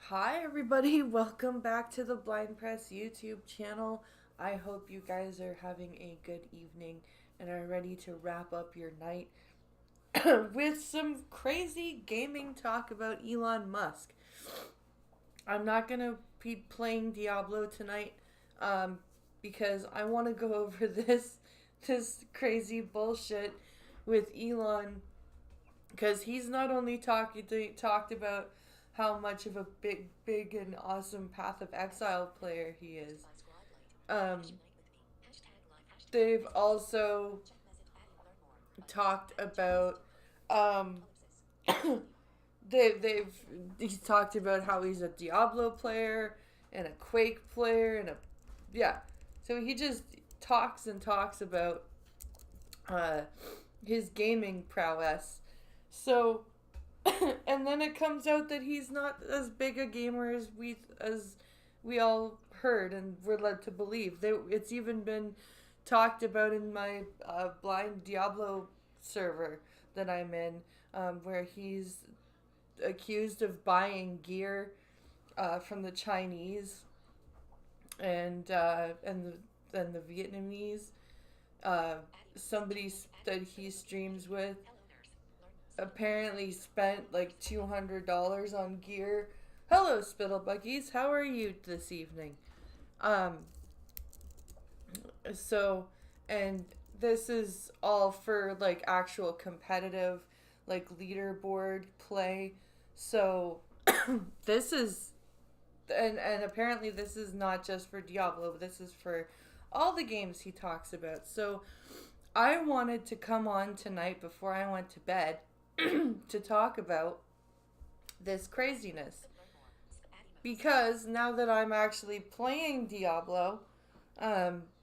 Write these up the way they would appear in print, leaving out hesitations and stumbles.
Hi everybody, welcome back to the Blind Press YouTube channel. I hope you guys are having a good evening and are ready to wrap up your night with some crazy gaming talk about Elon Musk. I'm not going to be playing Diablo tonight because I want to go over this crazy bullshit with Elon, because he's not only talked about how much of a big and awesome Path of Exile player he is. They've also talked about he's talked about how he's a Diablo player and a Quake player and so he just talks and talks about his gaming prowess. So and then it comes out that he's not as big a gamer as we all heard and were led to believe. It's even been talked about in my blind Diablo server that I'm in, where he's accused of buying gear from the Chinese and the Vietnamese. Somebody that he streams with apparently spent like $200 on gear. Hello, Spittlebuggies. How are you this evening? And this is all for like actual competitive, like leaderboard play. So this is, and apparently this is not just for Diablo, but this is for all the games he talks about. So I wanted to come on tonight before I went to bed to talk about this craziness, because now that I'm actually playing Diablo,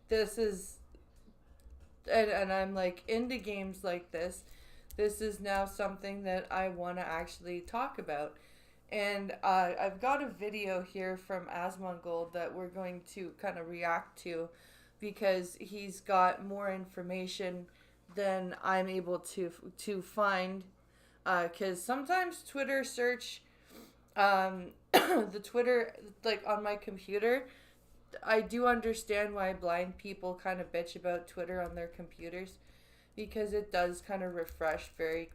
this is and I'm like into games like this is now something that I want to actually talk about. And I've got a video here from Asmongold that we're going to kind of react to, because he's got more information than I'm able to find. Because sometimes Twitter search, the Twitter, like on my computer, I do understand why blind people kind of bitch about Twitter on their computers, because it does kind of refresh very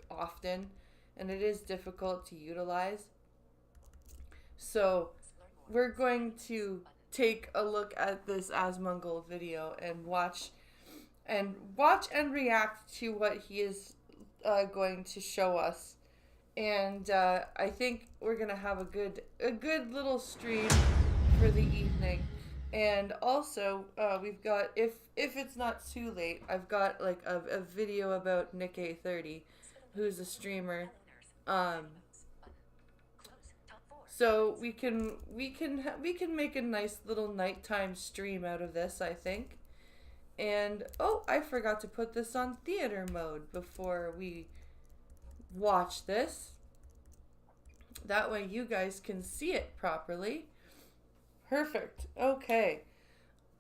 often, and it is difficult to utilize. So we're going to take a look at this Asmongold video and watch and react to what he is going to show us. And I think we're gonna have a good little stream for the evening. And also we've got, if it's not too late, I've got like a video about Nick A30, who's a streamer. So we can make a nice little nighttime stream out of this, I think. And oh, I forgot to put this on theater mode before we watch this. That way you guys can see it properly. Perfect. Okay.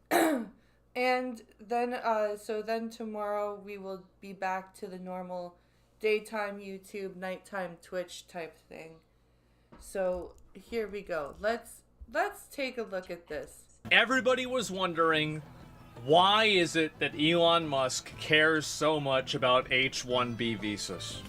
And then so then tomorrow we will be back to the normal daytime YouTube, nighttime Twitch type thing. So here we go. Let's take a look at this. Everybody was wondering, why is it that Elon Musk cares so much about H-1B visas?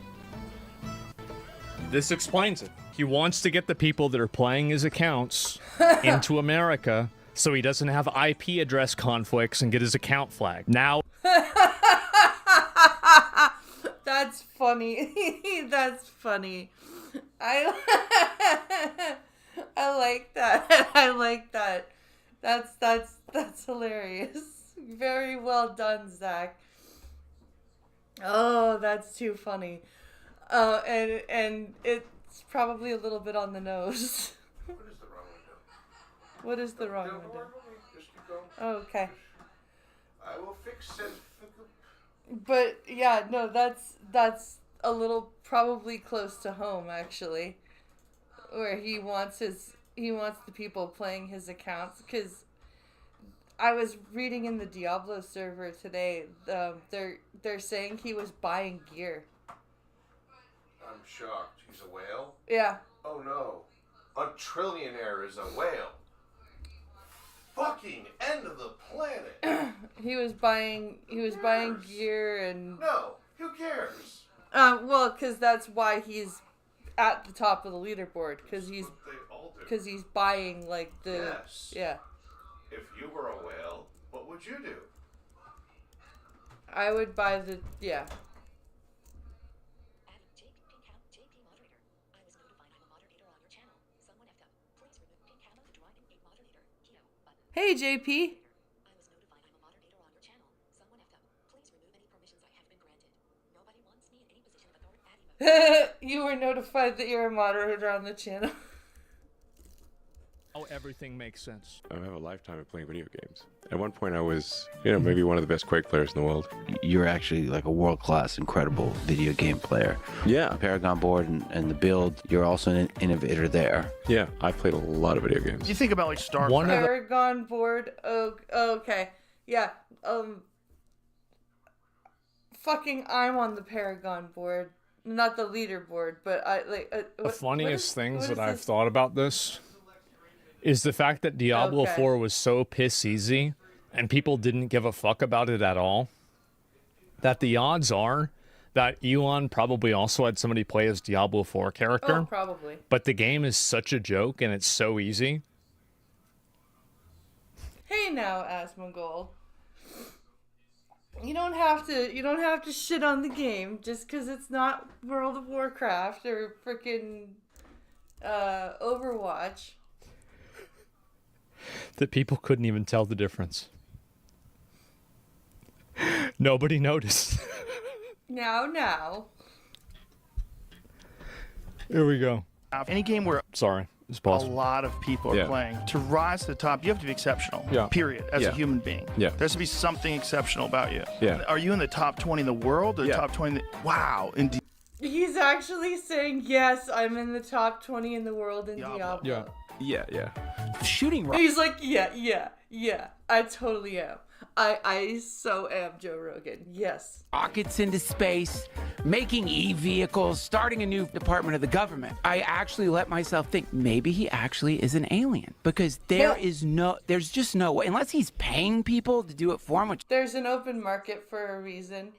This explains it. He wants to get the people that are playing his accounts into America so he doesn't have IP address conflicts and get his account flagged. Now... That's funny. That's funny. I like that. I like that. That's hilarious. Very well done, Zach. Oh, that's too funny. And it's probably a little bit on the nose. What is the wrong window? What is the wrong window? Oh, okay. I will fix it. But yeah, no, that's a little probably close to home, actually, where he wants the people playing his accounts. Because I was reading in the Diablo server today, they're saying he was buying gear. I'm shocked. He's a whale? Yeah. Oh no. A trillionaire is a whale. Fucking end of the planet. He was buying gear and No, who cares? well, because that's why he's at the top of the leaderboard, because They all do. he's buying like the Yes. yeah. If you were a whale, what would you do? I would buy the yeah. Hey JP. You were notified that you're a moderator on the channel. Oh, everything makes sense. I have a lifetime of playing video games. At one point I was, maybe one of the best Quake players in the world. You're actually like a world-class, incredible video game player. Yeah. Paragon board and the build, you're also an innovator there. Yeah, I've played a lot of video games. You think about like StarCraft. One of the- Paragon board. Oh, okay. Yeah. Fucking, I'm on the Paragon board, not the leaderboard, but I like. The funniest things what that is I've this? thought about this is the fact that Diablo Okay. 4 was so piss easy and people didn't give a fuck about it at all, that the odds are that Elon probably also had somebody play his Diablo 4 character. Oh, probably. But the game is such a joke and it's so easy. Hey now, Asmongold. You don't have to shit on the game just because it's not World of Warcraft or freaking Overwatch. That people couldn't even tell the difference. Nobody noticed. Now. Here we go. Any game where Sorry. It's a possible. lot of people are Yeah. playing, to rise to the top, you have to be exceptional. Yeah. Period. As Yeah. a human being. Yeah. There has to be something exceptional about you. Yeah. Are you in the top 20 in the world or Yeah. top 20 wow. In He's actually saying, yes, I'm in the top 20 in the world in Diablo. Diablo. Yeah. Shooting He's like, yeah, I totally am. I so am Joe Rogan. Yes. rockets into space, making e-vehicles, starting a new department of the government. I actually let myself think maybe he actually is an alien because there's just no way, unless he's paying people to do it for him, which There's an open market for a reason.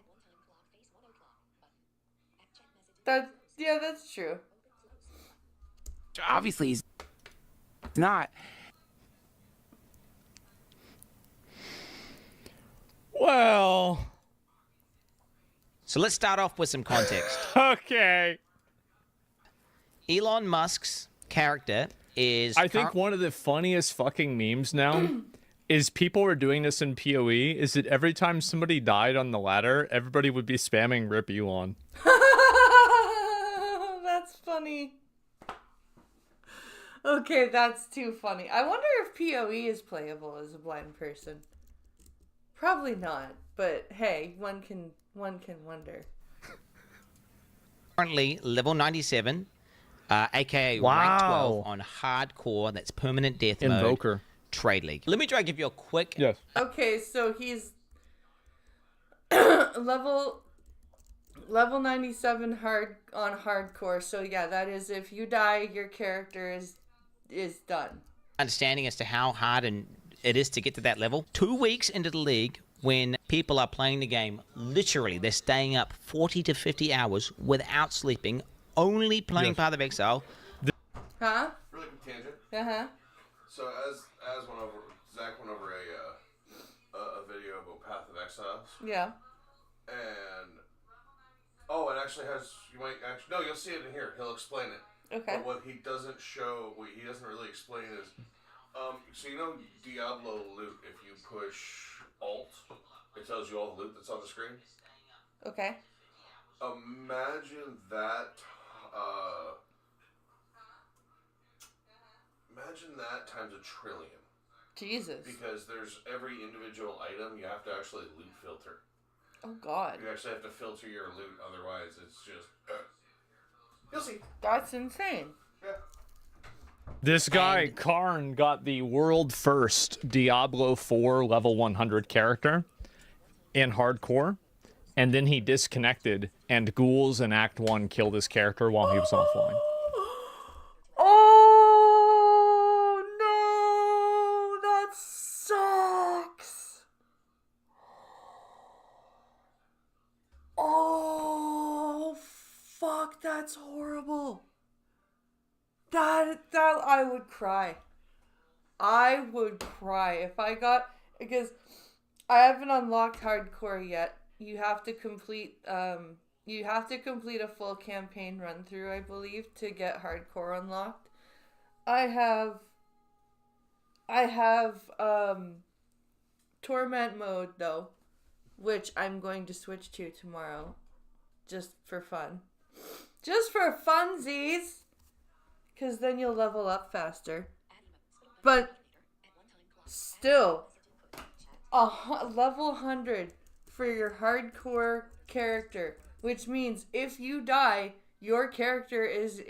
That's true. obviously he's not. Well, So let's start off with some context. okay. Elon Musk's character is. I think one of the funniest fucking memes now is people are doing this in PoE is that every time somebody died on the ladder, everybody would be spamming Rip Elon. That's funny. Okay, that's too funny. I wonder if PoE is playable as a blind person. Probably not, but hey, one can wonder. currently level 97, aka rank 12 on hardcore. That's permanent death mode. Invoker. Trade League. Let me try to give you a quick. Yes. Okay, so he's level 97 hardcore. So yeah, that is if you die, your character is done. Understanding as to how hard it is to get to that level. 2 weeks into the league, when people are playing the game, literally they're staying up 40 to 50 hours without sleeping, only playing Yes. Path of Exile. Huh? Really quick tangent. Uh-huh. So Zach went over a video about Path of Exiles, Yeah. and actually you'll see it in here. He'll explain it. Okay. But what he doesn't show, what he doesn't really explain is, so Diablo loot. If you push Alt, it tells you all the loot that's on the screen. Okay. Imagine that. Imagine that times a trillion. Jesus. Because there's every individual item you have to actually loot filter. Oh God. You actually have to filter your loot, otherwise it's just. You'll see. That's insane. Yeah. This guy, Karn, got the world first Diablo 4 level 100 character in hardcore, and then he disconnected, and ghouls in Act 1 killed his character while he was offline. Oh that I would cry. I would cry if I got, because I haven't unlocked hardcore yet. You have to complete a full campaign run through, I believe, to get hardcore unlocked. I have torment mode though, which I'm going to switch to tomorrow, just for fun. Just for funsies, because then you'll level up faster. But still, level 100 for your hardcore character, which means if you die, your character is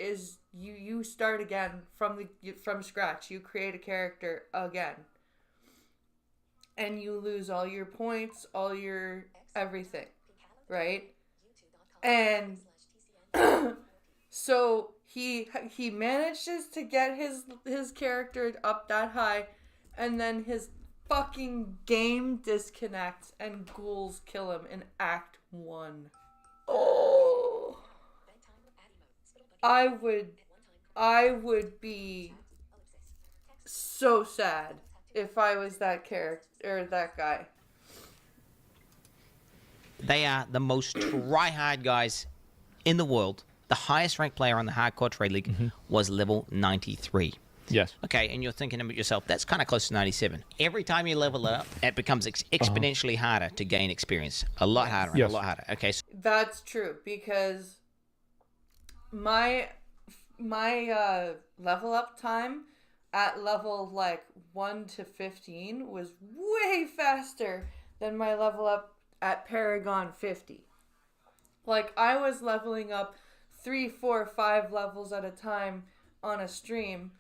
you start again from scratch. You create a character again, and you lose all your points, all your everything, right? And so he manages to get his character up that high, and then his fucking game disconnects and ghouls kill him in Act 1. Oh, I would be so sad if I was that character or that guy. They are the most try-hard guys in the world. The highest ranked player on the Hardcore Trade League was level 93. Yes. Okay, and you're thinking about yourself, that's kind of close to 97. Every time you level it up, it becomes exponentially harder to gain experience. A lot harder, and a lot harder. Okay. So that's true, because my level up time at level like 1 to 15 was way faster than my level up at Paragon 50. Like, I was leveling up 3, 4, 5 levels at a time on a stream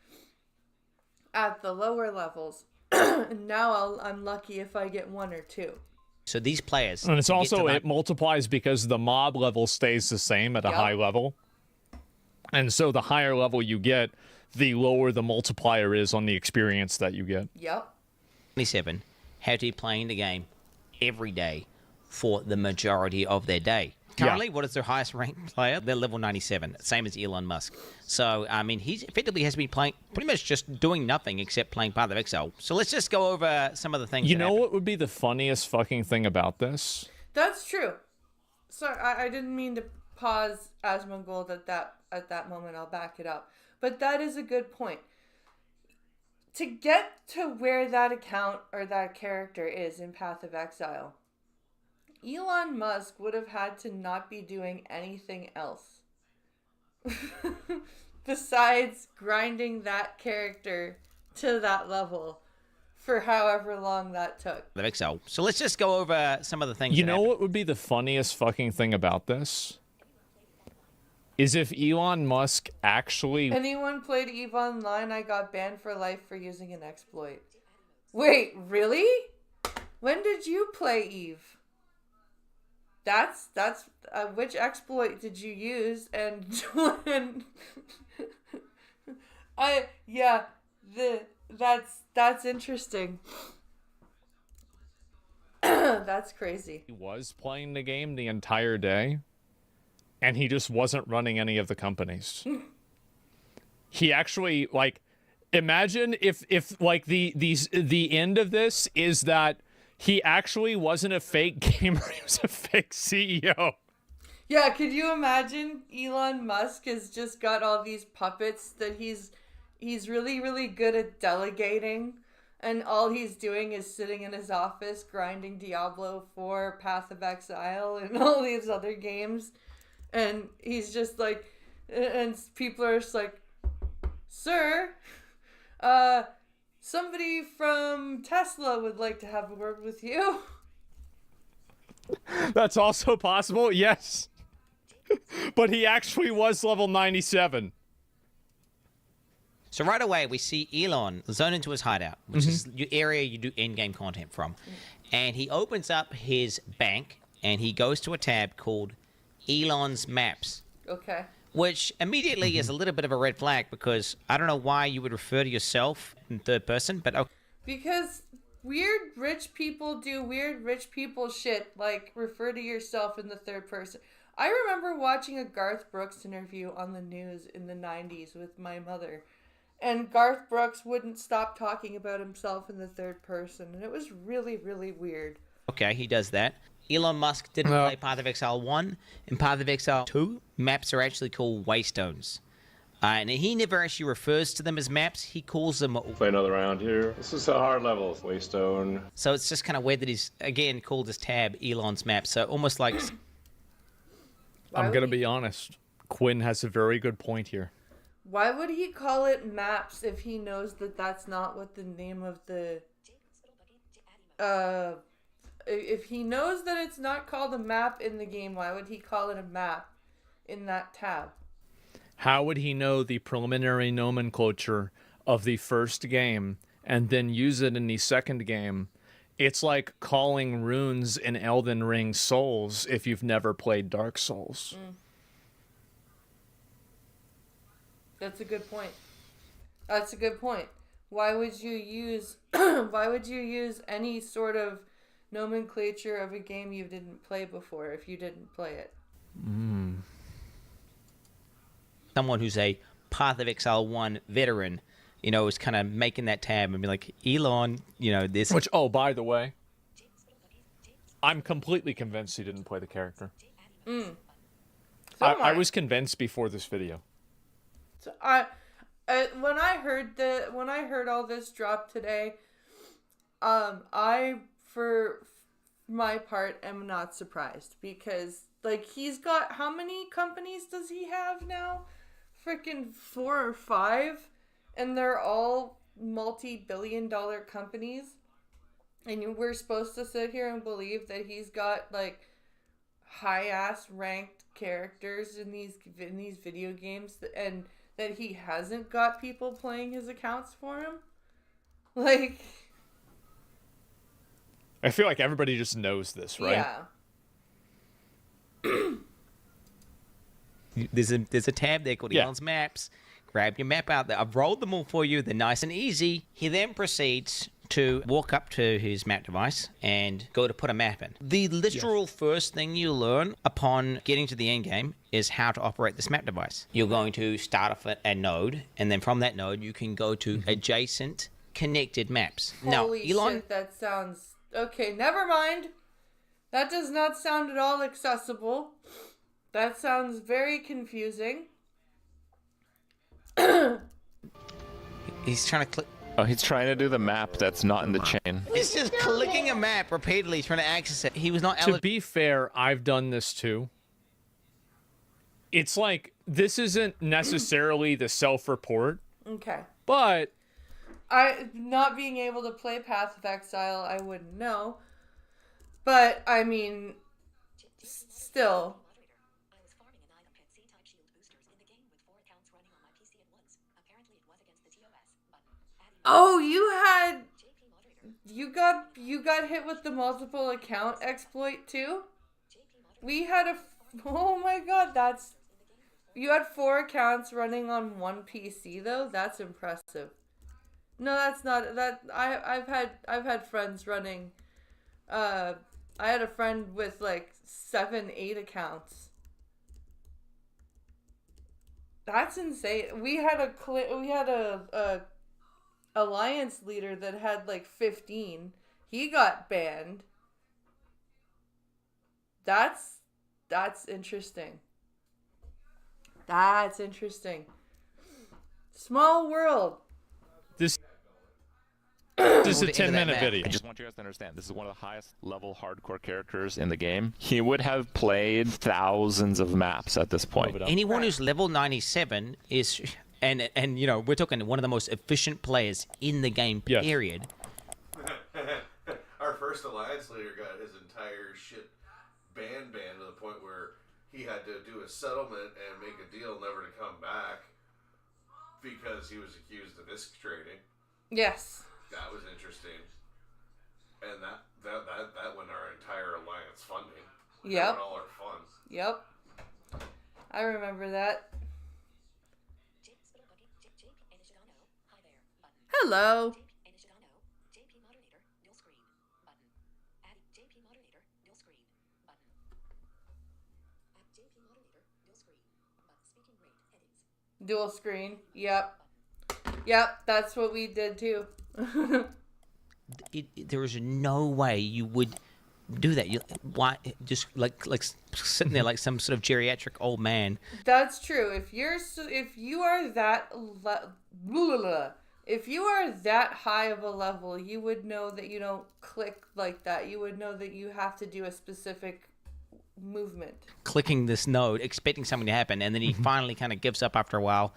at the lower levels. And now I'm lucky if I get 1 or 2. So these players... And it's also, it multiplies because the mob level stays the same at a high level. And so the higher level you get, the lower the multiplier is on the experience that you get. Yep. 27 had to be playing the game every day for the majority of their day. Currently, what is their highest ranked player? They're level 97, same as Elon Musk. So, I mean, he effectively has been playing, pretty much just doing nothing except playing Path of Exile. So let's just go over some of the things. You know what would be the funniest fucking thing about this? That's true. Sorry, I didn't mean to pause Asmongold at that moment. I'll back it up. But that is a good point. To get to where that account or that character is in Path of Exile, Elon Musk would have had to not be doing anything else besides grinding that character to that level for however long that took. So let's just go over some of the things. You know what would be the funniest fucking thing about this? Is if Elon Musk actually... Anyone played EVE Online, I got banned for life for using an exploit. Wait, really? When did you play EVE? That's which exploit did you use, and when? That's interesting. That's crazy. He was playing the game the entire day, and he just wasn't running any of the companies. He actually, like, imagine if like the end of this is that he actually wasn't a fake gamer, he was a fake CEO. Yeah, could you imagine Elon Musk has just got all these puppets that he's really, really good at delegating, and all he's doing is sitting in his office grinding Diablo 4, Path of Exile, and all these other games, and he's just like, and people are just like, sir, somebody from Tesla would like to have a word with you. That's also possible, yes. But he actually was level 97. So right away, we see Elon zone into his hideout, which is your area you do in-game content from. And he opens up his bank, and he goes to a tab called Elon's Maps. Okay. Which immediately is a little bit of a red flag, because I don't know why you would refer to yourself in third person, but okay. Because weird rich people do weird rich people shit, like refer to yourself in the third person. I remember watching a Garth Brooks interview on the news in the 90s with my mother, And Garth Brooks wouldn't stop talking about himself in the third person, and it was really, really weird. Okay, he does that. Elon Musk didn't play Path of Exile 1. In Path of Exile 2, maps are actually called waystones. And he never actually refers to them as maps. He calls them... Play another round here. This is a hard level. Waystone. So it's just kind of weird that he's, again, called his tab Elon's map. So almost like... I'm going to be honest. Quinn has a very good point here. Why would he call it maps if he knows that that's not what the name of the... If he knows that it's not called a map in the game, why would he call it a map in that tab? How would he know the preliminary nomenclature of the first game and then use it in the second game? It's like calling runes in Elden Ring Souls if you've never played Dark Souls. That's a good point. That's a good point. Why would you use any sort of nomenclature of a game you didn't play before if you didn't play it? Someone who's a Path of Exile 1 veteran, you know, is kind of making that tab and be like, Elon, you know, this... Which, oh, by the way, I'm completely convinced he didn't play the character. So I was convinced before this video. So when I heard all this drop today, I, for my part, am not surprised because, like, he's got, how many companies does he have now? Freaking 4 or 5, and they're all multi-billion-dollar companies, and we're supposed to sit here and believe that he's got, like, high-ass ranked characters in these video games, and that he hasn't got people playing his accounts for him? Like... I feel like everybody just knows this, right? Yeah. There's a tab there called Elon's Maps. Grab your map out there. I've rolled them all for you. They're nice and easy. He then proceeds to walk up to his map device and go to put a map in. The literal first thing you learn upon getting to the end game is how to operate this map device. You're going to start off at a node, and then from that node, you can go to adjacent connected maps. Holy now, Elon... shit, that sounds... Okay, never mind. That does not sound at all accessible. That sounds very confusing. He's trying to click... Oh, he's trying to do the map that's not in the chain. He's just clicking a map repeatedly, trying to access it. He was not To be fair, I've done this too. It's like, this isn't necessarily the self-report, Okay. but... Not being able to play Path of Exile, I wouldn't know. But, I mean, still... Oh, you got hit with the multiple account exploit too? We had oh my god, you had 4 accounts running on one PC though? That's impressive. No, that's not, I've had friends running, I had a friend with like 7, 8 accounts. That's insane. We had a alliance leader that had like 15. He got banned. That's interesting. That's interesting. Small world. This is a 10-minute video. I just want you guys to understand, this is one of the highest level hardcore characters in the game. He would have played thousands of maps at this point. anyone who's level 97 is... And you know, we're talking one of the most efficient players in the game, period. Our first alliance leader got his entire shit banned to the point where he had to do a settlement and make a deal never to come back because he was accused of ISK trading. Yes. That was interesting. And that went our entire alliance funding. Yep. That went all our funds. Yep. I remember that. Hello. Dual screen. Yep. Yep, that's what we did too. There is no way you would do that. You why just like sitting there like some sort of geriatric old man. That's true. If you are that if you are that high of a level, you would know that you don't click like that. You would know that you have to do a specific movement. Clicking this node, expecting something to happen, and then he finally kind of gives up after a while,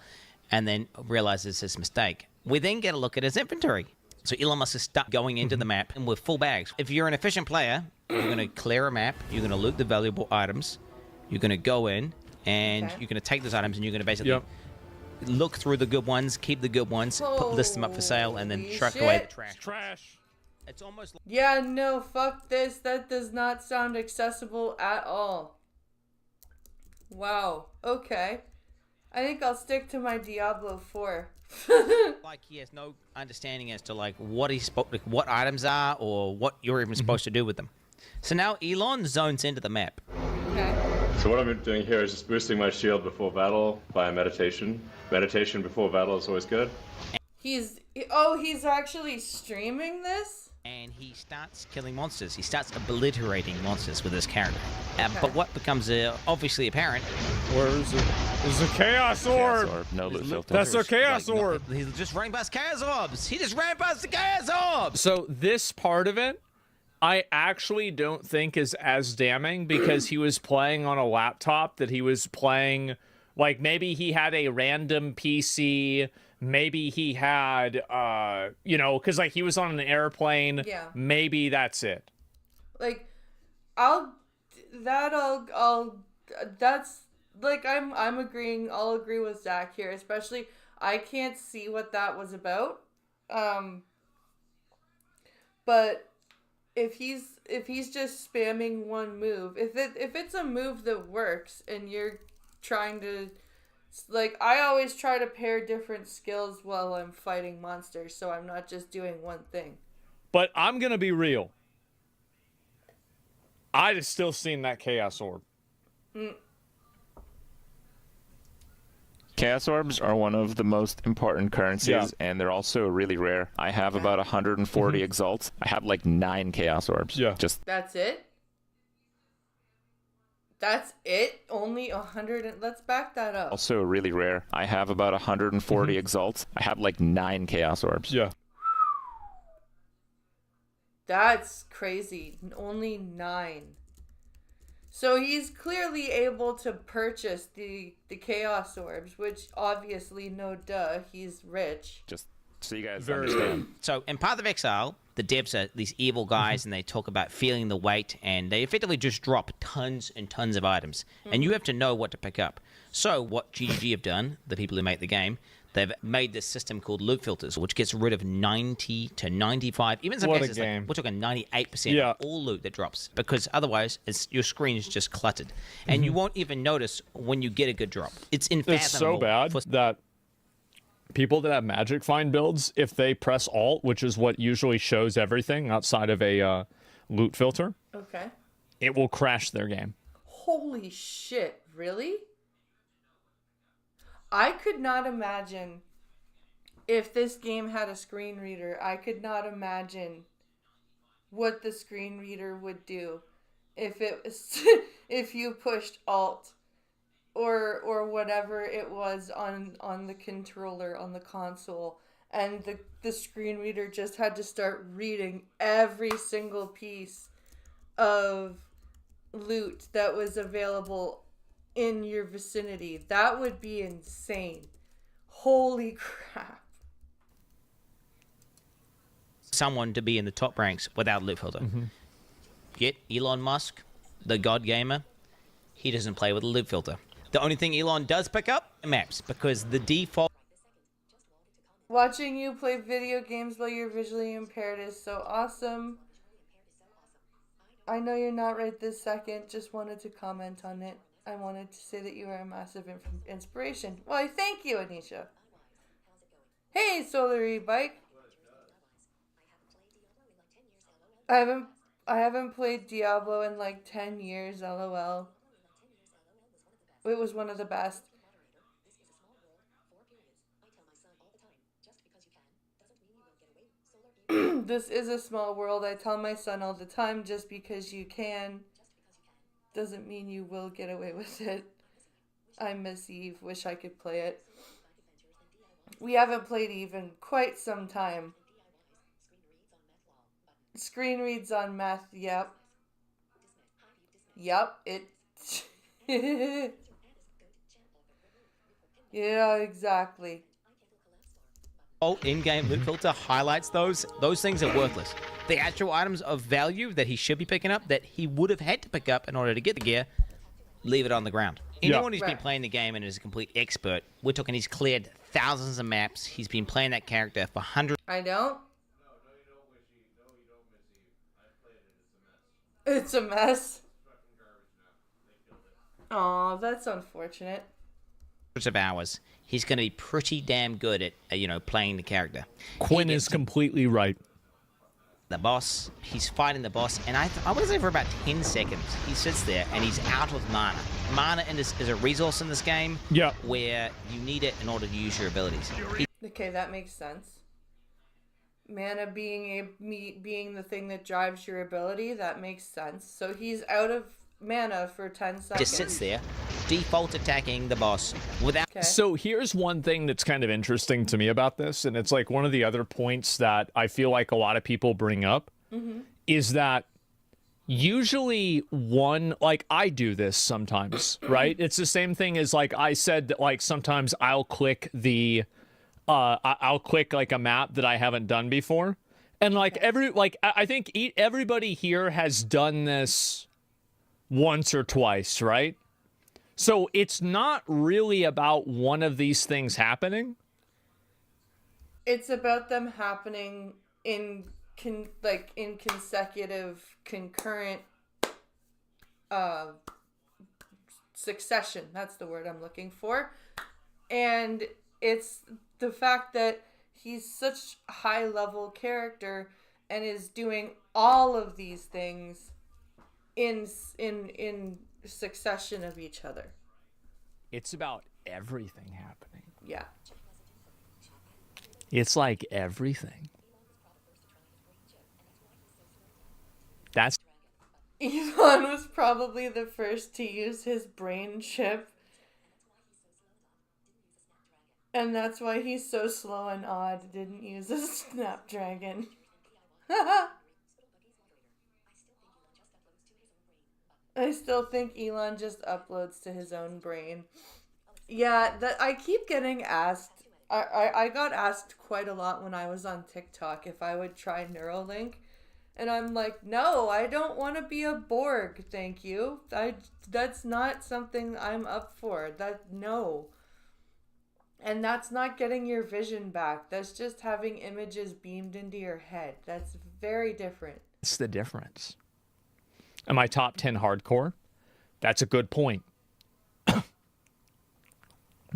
and then realizes his mistake. We then get a look at his inventory. So Elon Musk is stuck going into the map and with full bags. If you're an efficient player, you're going to clear a map, you're going to loot the valuable items, you're going to go in, and you're going to take those items, and you're going to basically look through the good ones, keep the good ones, list them up for sale, and then truck away the trash. It's almost like... Yeah, no, fuck this. That does not sound accessible at all. Wow. Okay. I think I'll stick to my Diablo 4. Like he has no understanding as to like what what items are or what you're even supposed to do with them. So now Elon zones into the map. Okay. So what I'm doing here is just boosting my shield before battle via meditation. Meditation before battle is always good. He's actually streaming this? And he starts killing monsters. He starts obliterating monsters with his character. But what becomes obviously apparent... Where is it? There's a Chaos Orb! No loot filter. That's a Chaos Orb! He's just running past Chaos Orbs! He just ran past the Chaos Orbs! So this part of it, I actually don't think is as damning because he was playing on a laptop that he was playing... Like, maybe he had a random PC... Maybe he had, you know, because, like, he was on an airplane. Yeah. Maybe that's it. Like, that's, like, I'm agreeing, I'll agree with Zach here, especially, I can't see what that was about. But if he's just spamming one move, if it's a move that works and you're trying to... Like, I always try to pair different skills while I'm fighting monsters, so I'm not just doing one thing. But I'm going to be real. I'd have still seen that Chaos Orb. Chaos Orbs are one of the most important currencies, and they're also really rare. I have about 140 exalts. I have like 9 Chaos Orbs. Yeah. That's it? That's it? Only 100? Let's back that up. Also really rare. I have about 140 exalts. I have like 9 Chaos Orbs. Yeah. That's crazy. Only 9. So he's clearly able to purchase the Chaos Orbs, which obviously, no duh, he's rich. Just so you guys understand. So in Path of Exile, the devs are these evil guys, and they talk about feeling the weight, and they effectively just drop tons and tons of items, and you have to know what to pick up. So what GGG have done, the people who make the game, they've made this system called loot filters, which gets rid of 90 to 95, even some cases, like, we're talking 98% of all loot that drops, because otherwise your screen is just cluttered, and you won't even notice when you get a good drop. It's unfathomable. It's so bad that people that have Magic Find builds, if they press Alt, which is what usually shows everything outside of a loot filter, it will crash their game. Holy shit, really? I could not imagine if this game had a screen reader. I could not imagine what the screen reader would do if it was if you pushed Alt or whatever it was on the controller on the console, and the screen reader just had to start reading every single piece of loot that was available in your vicinity. That would be insane. Holy crap. Someone to be in the top ranks without loot filter. Yet Elon Musk, the god gamer, he doesn't play with a loot filter. The only thing Elon does pick up are maps, because the default... Watching you play video games while you're visually impaired is so awesome. I know you're not right this second, just wanted to comment on it. I wanted to say that you are a massive inspiration. Well, thank you, Anisha. Hey, Solar E-Bike. I haven't played Diablo in like 10 years, lol. It was one of the best. This is a small world. I tell my son all the time, just because you can doesn't mean you will get away with it. I miss Eve. Wish I could play it. We haven't played Eve in quite some time. Screen reads on meth. Yep. It. Yeah, exactly. In-game loot filter highlights those things are worthless. The actual items of value that he should be picking up, that he would have had to pick up in order to get the gear, leave it on the ground. Anyone who's been playing the game and is a complete expert, we're talking he's cleared thousands of maps. He's been playing that character for hundreds. I don't. It's a mess. Aw, that's unfortunate. Of hours. He's going to be pretty damn good at, playing the character. Quinn is completely right. The boss, he's fighting the boss, and I want to say for about 10 seconds, he sits there and he's out of mana. Mana is a resource in this game where you need it in order to use your abilities. Okay, that makes sense. Mana being the thing that drives your ability, that makes sense. So he's out of mana for 10 seconds. Just sits there, default attacking the boss without... Okay. So here's one thing that's kind of interesting to me about this, and it's like one of the other points that I feel like a lot of people bring up, is that usually I do this sometimes, right? It's the same thing as like I said that like sometimes I'll click I'll click like a map that I haven't done before. And like I think everybody here has done this once or twice, right? So it's not really about one of these things happening. It's about them happening in consecutive, concurrent succession. That's the word I'm looking for. And it's the fact that he's such a high-level character and is doing all of these things in succession of each other. It's about everything happening. Yeah. It's like everything. That's... Elon was probably the first to use his brain chip. And that's why he's so slow and odd. Didn't use a Snapdragon. I still think Elon just uploads to his own brain. Yeah, that I keep getting asked. I got asked quite a lot when I was on TikTok if I would try Neuralink. And I'm like, no, I don't want to be a Borg, thank you. That's not something I'm up for. No. And that's not getting your vision back. That's just having images beamed into your head. That's very different. It's the difference. Am I top 10 hardcore? That's a good point.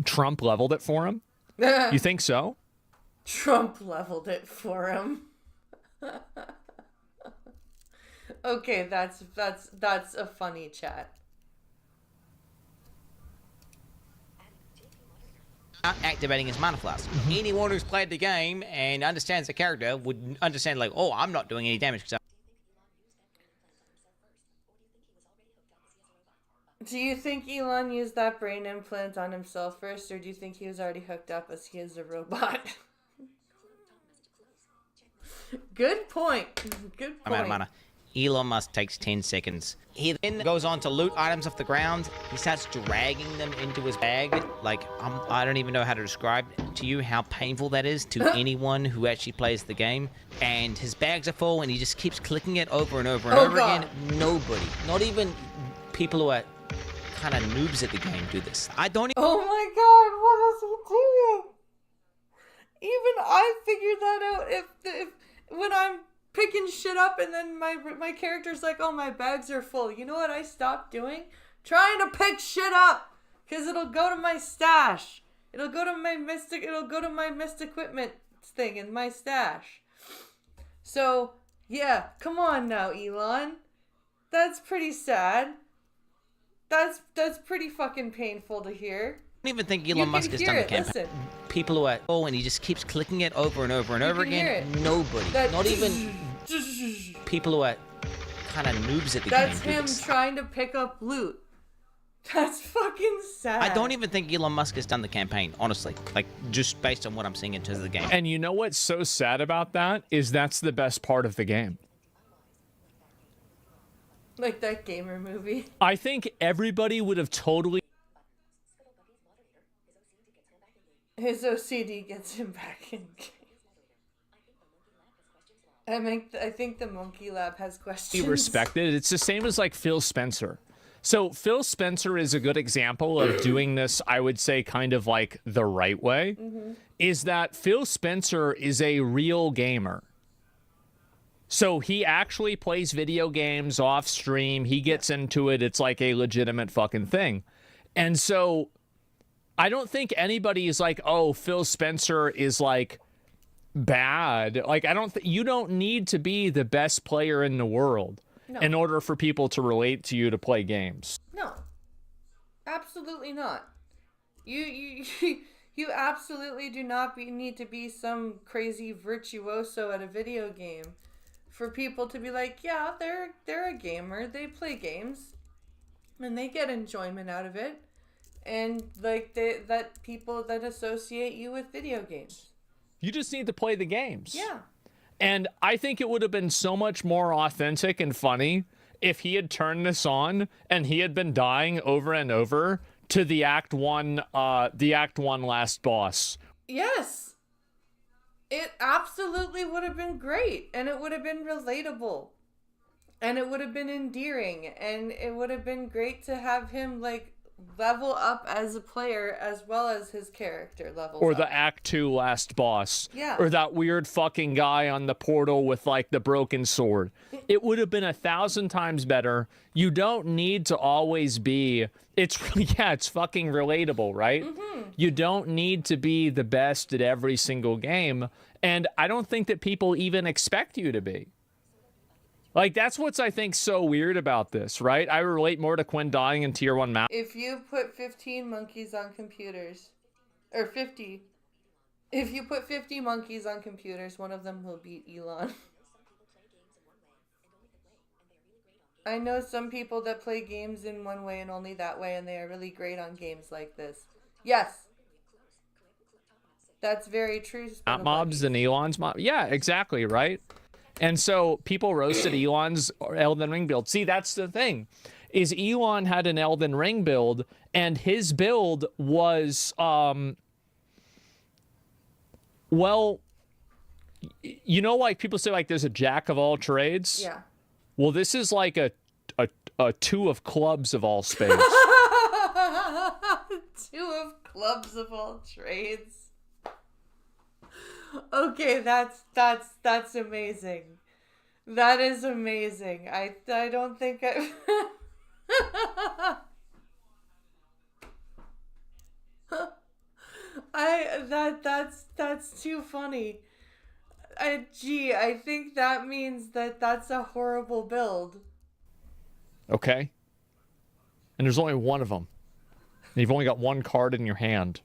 Trump leveled it for him? You think so? Trump leveled it for him. Okay, that's a funny chat. Activating his mana flask. Anyone who's played the game and understands the character would understand, like, oh, I'm not doing any damage because Do you think Elon used that brain implant on himself first, or do you think he was already hooked up as he is a robot? Good point. Good point. I'm out of mana. Elon Musk takes 10 seconds. He then goes on to loot items off the ground. He starts dragging them into his bag. Like, I don't even know how to describe to you how painful that is to anyone who actually plays the game. And his bags are full, and he just keeps clicking it over and over and over again. Nobody, not even people who are kind of noobs at the game, do this. I don't. Oh my God! What is he doing? Even I figured that out. If when I'm picking shit up and then my character's like, oh, my bags are full. You know what I stopped doing? Trying to pick shit up, because it'll go to my stash. It'll go to my missed equipment thing in my stash. So yeah, come on now, Elon. That's pretty sad. That's pretty fucking painful to hear. I don't even think You Elon can Musk has hear done the it, campaign. listen. People who are, oh, and he just keeps clicking it over and over and over can hear again. it. Nobody, That not even people who are kind of noobs at the That's game. do him this. trying to pick up loot. That's fucking sad. I don't even think Elon Musk has done the campaign, honestly. Like, just based on what I'm seeing in terms of the game. And you know what's so sad about that is that's the best part of the game. Like that gamer movie. I think everybody would have totally. His OCD gets him back in game. I think the Monkey Lab has questions. Respected. It's the same as like Phil Spencer. So Phil Spencer is a good example of doing this, I would say, kind of like the right way. Is that Phil Spencer is a real gamer. So he actually plays video games off stream. He gets into it. It's like a legitimate fucking thing. And so I don't think anybody is like, oh, Phil Spencer is like bad. Like, I don't you don't need to be the best player in the world in order for people to relate to you to play games. No. Absolutely not. You absolutely do not need to be some crazy virtuoso at a video game for people to be like, yeah, they're a gamer. They play games and they get enjoyment out of it. And like that people that associate you with video games. You just need to play the games. Yeah. And I think it would have been so much more authentic and funny if he had turned this on and he had been dying over and over to the Act 1 last boss. Yes. It absolutely would have been great, and it would have been relatable. And it would have been endearing, and it would have been great to have him like level up as a player as well as his character levels Or up. the Act 2 last boss. Yeah. Or that weird fucking guy on the portal with like the broken sword. It would have been 1,000 times better. You don't need to always be, it's fucking relatable, right? You don't need to be the best at every single game. And I don't think that people even expect you to be. Like, that's what's, I think, so weird about this, right? I relate more to Quinn dying in Tier 1 map. If you put 15 monkeys on computers, or 50, if you put 50 monkeys on computers, one of them will beat Elon. I know some people that play games in one way and only that way, and they are really great on games like this. Yes. That's very true. Mobs and Elon's mob. Yeah, exactly, right? And so people roasted Elon's Elden Ring build. See, that's the thing, is Elon had an Elden Ring build, and his build was, well, you know, like people say, like there's a jack of all trades. Yeah. Well, this is like a two of clubs of all spades. Two of clubs of all trades. Okay, that's amazing. That is amazing. I don't think that's too funny. I think that means that's a horrible build. Okay. And there's only one of them. And you've only got one card in your hand.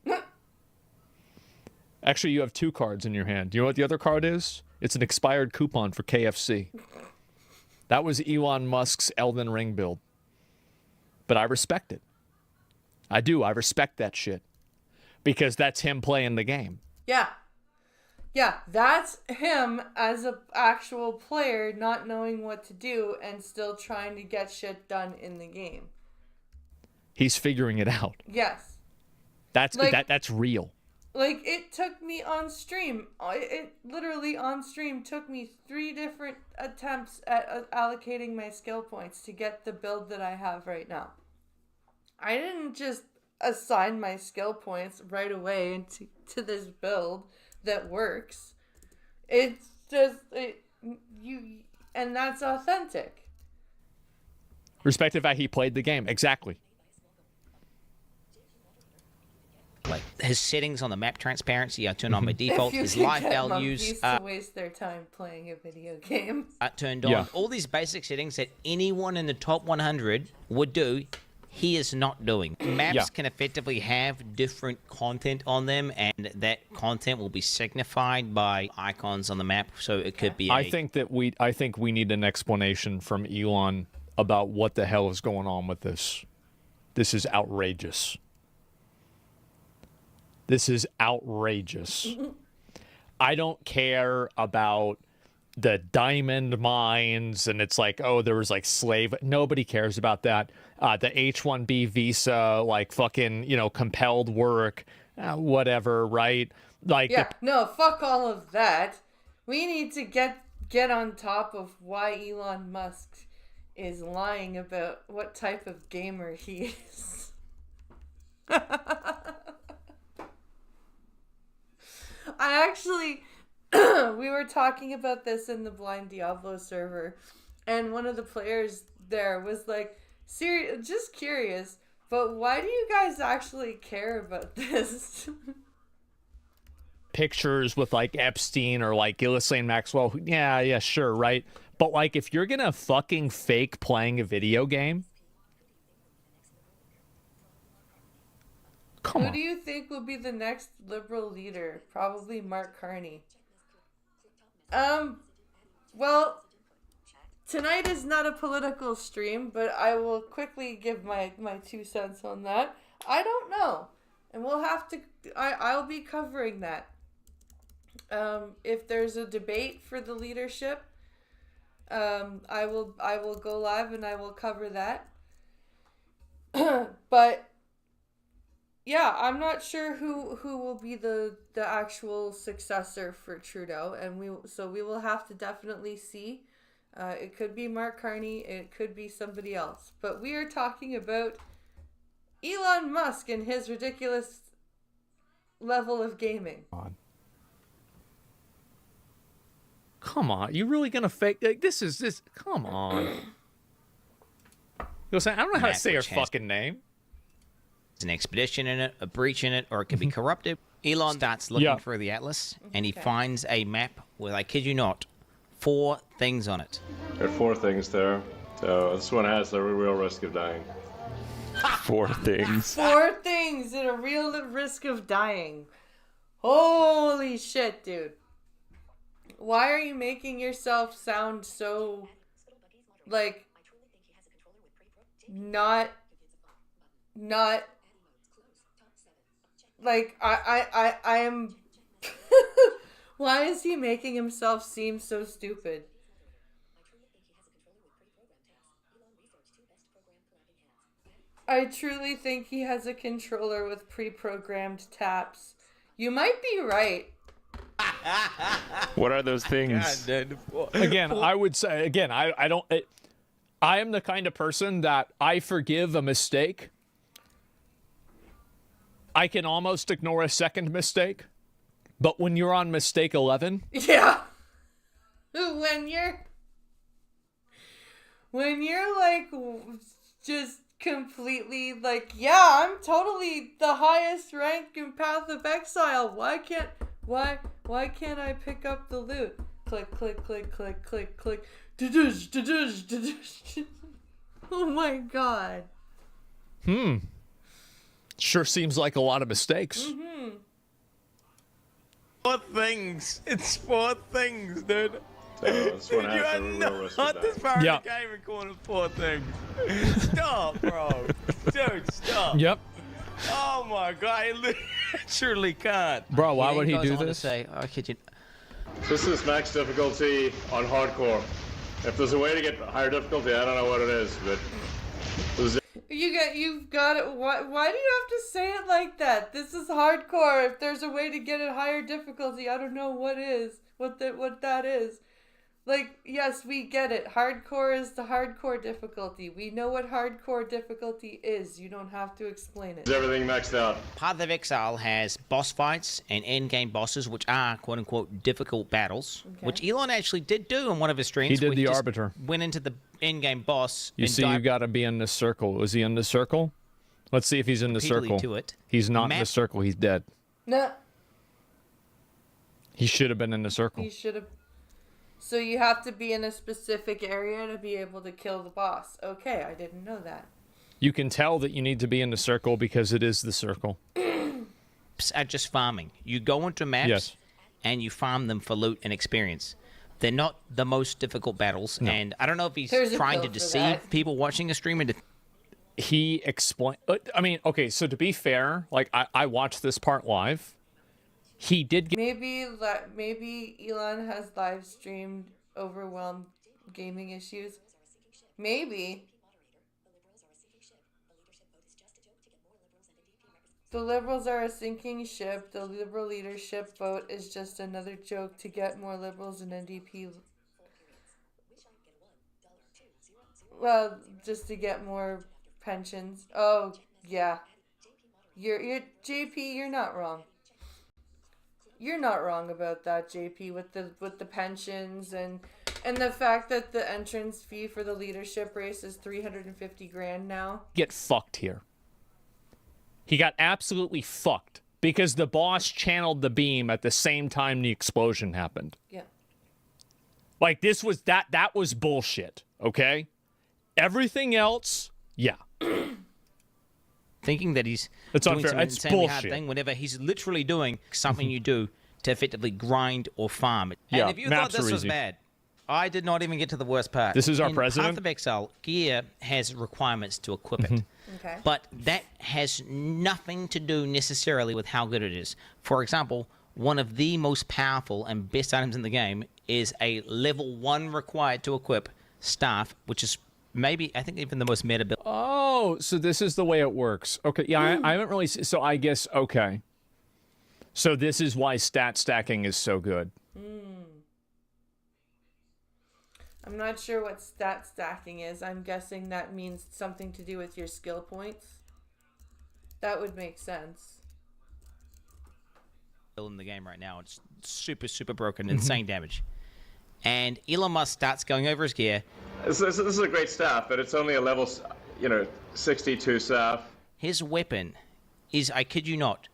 Actually, you have two cards in your hand. Do you know what the other card is? It's an expired coupon for KFC. That was Elon Musk's Elden Ring build. But I respect it. I do. I respect that shit. Because that's him playing the game. Yeah. Yeah, that's him as an actual player not knowing what to do and still trying to get shit done in the game. He's figuring it out. Yes. That's real. Like, it took me on stream. It literally on stream took me 3 different attempts at allocating my skill points to get the build that I have right now. I didn't just assign my skill points right away into this build that works. It's just and that's authentic. Respect the fact he played the game. Exactly. Like his settings on the map transparency, I turn on by default. His life values to waste their time playing a video game. Turned on. Yeah. All these basic settings that anyone in the top 100 would do, he is not doing. Maps can effectively have different content on them, and that content will be signified by icons on the map. So it could be. I think we need an explanation from Elon about what the hell is going on with this. This is outrageous. This is outrageous. I don't care about the diamond mines, and it's like, oh, there was like slave. Nobody cares about that. The H-1B visa, like fucking, compelled work, whatever, right? Like, no, fuck all of that. We need to get on top of why Elon Musk is lying about what type of gamer he is. I actually, we were talking about this in the Blind Diablo server, and one of the players there was like, just curious, but why do you guys actually care about this? pictures with like Epstein or like Ghislaine Maxwell. Yeah, sure, right? But like, if you're gonna fucking fake playing a video game, come on. Who do you think will be the next liberal leader? Probably Mark Carney. Well, tonight is not a political stream, but I will quickly give my 2 cents on that. I don't know. And we'll have to, I'll be covering that. If there's a debate for the leadership, I will go live and I will cover that. But yeah, I'm not sure who will be the actual successor for Trudeau, and we will have to definitely see. It could be Mark Carney, it could be somebody else, but we are talking about Elon Musk and his ridiculous level of gaming. Come on, you really gonna fake like, this? Come on. You'll say, I don't know how to say her fucking name. An expedition in it, a breach in it, or it could be corrupted. Elon starts looking for the Atlas, and he finds a map with, I kid you not, 4 things on it. There are 4 things there. So this one has a real risk of dying. 4 things. 4 things at a real risk of dying. Holy shit, dude. Why are you making yourself sound so, like, not, like, I am, why is he making himself seem so stupid? I truly think he has a controller with pre-programmed taps. You might be right. What are those things? Again, I would say, I am the kind of person that I forgive a mistake. I can almost ignore a second mistake. But when you're on mistake 11... Yeah. When you're like, just completely like, yeah, I'm totally the highest rank in Path of Exile. Why can't I pick up the loot? Click, click, click, click, click, click. Oh my god. Sure seems like a lot of mistakes. Mm-hmm. 4 things. It's 4 things, dude. This one has a real risk of dying. This far in the game and calling it 4 things. Stop, bro. Dude, stop. Yep. Oh my god, I literally can't. Bro, why would he do this? This is max difficulty on hardcore. If there's a way to get higher difficulty, I don't know what it is, but you've got it. Why do you have to say it like that? This is hardcore. If there's a way to get it higher difficulty, I don't know what that is. Like, yes, we get it. Hardcore is the hardcore difficulty. We know what hardcore difficulty is. You don't have to explain it. is everything maxed out? Path of Exile has boss fights and end-game bosses, which are quote-unquote difficult battles, which Elon actually did do on one of his streams. He did where the just Arbiter. Went into the end-game boss. You see, you gotta be in the circle. Is he in the circle? Let's see if he's in the circle. To it. He's not in the circle. He's dead. No. He should have been in the circle. He should have. So you have to be in a specific area to be able to kill the boss. Okay, I didn't know that. You can tell that you need to be in the circle because it is the circle. Are just farming. You go into maps Yes. and you farm them for loot and experience. They're not the most difficult battles, and I don't know if he's There's a trying pill to for deceive that. people watching a stream into He explained. I mean, okay. So to be fair, like I watched this part live. He did get. Maybe Elon has live streamed overwhelmed gaming issues. Maybe. The Liberals are a sinking ship. The Liberal leadership vote is just another joke to get more Liberals and NDP. Well, just to get more pensions. Oh, yeah. You're JP, you're not wrong. You're not wrong about that, JP, with the pensions and the fact that the entrance fee for the leadership race is 350 grand now. Get fucked here. He got absolutely fucked because the boss channeled the beam at the same time the explosion happened. Yeah. Like this was that was bullshit, okay? Everything else, yeah. thinking that he's It's doing unfair. some It's insanely hard bullshit. thing whenever he's literally doing something you do to effectively grind or farm. And Yeah, if you maps thought this are was easy. bad, I did not even get to the worst part. This is our In president? Path of Exile, gear has requirements to equip it. Okay. But that has nothing to do necessarily with how good it is. For example, one of the most powerful and best items in the game is a level 1 required to equip staff, which is maybe, I think, even the most meta build. Oh, so this is the way it works. Okay, yeah, I haven't really... So I guess, okay. So this is why stat stacking is so good. I'm not sure what stat stacking is. I'm guessing that means something to do with your skill points. That would make sense. In the game right now, it's super broken, insane damage. And Elon Musk starts going over his gear. This is a great staff, but it's only a level, 62 staff. His weapon is, I kid you not,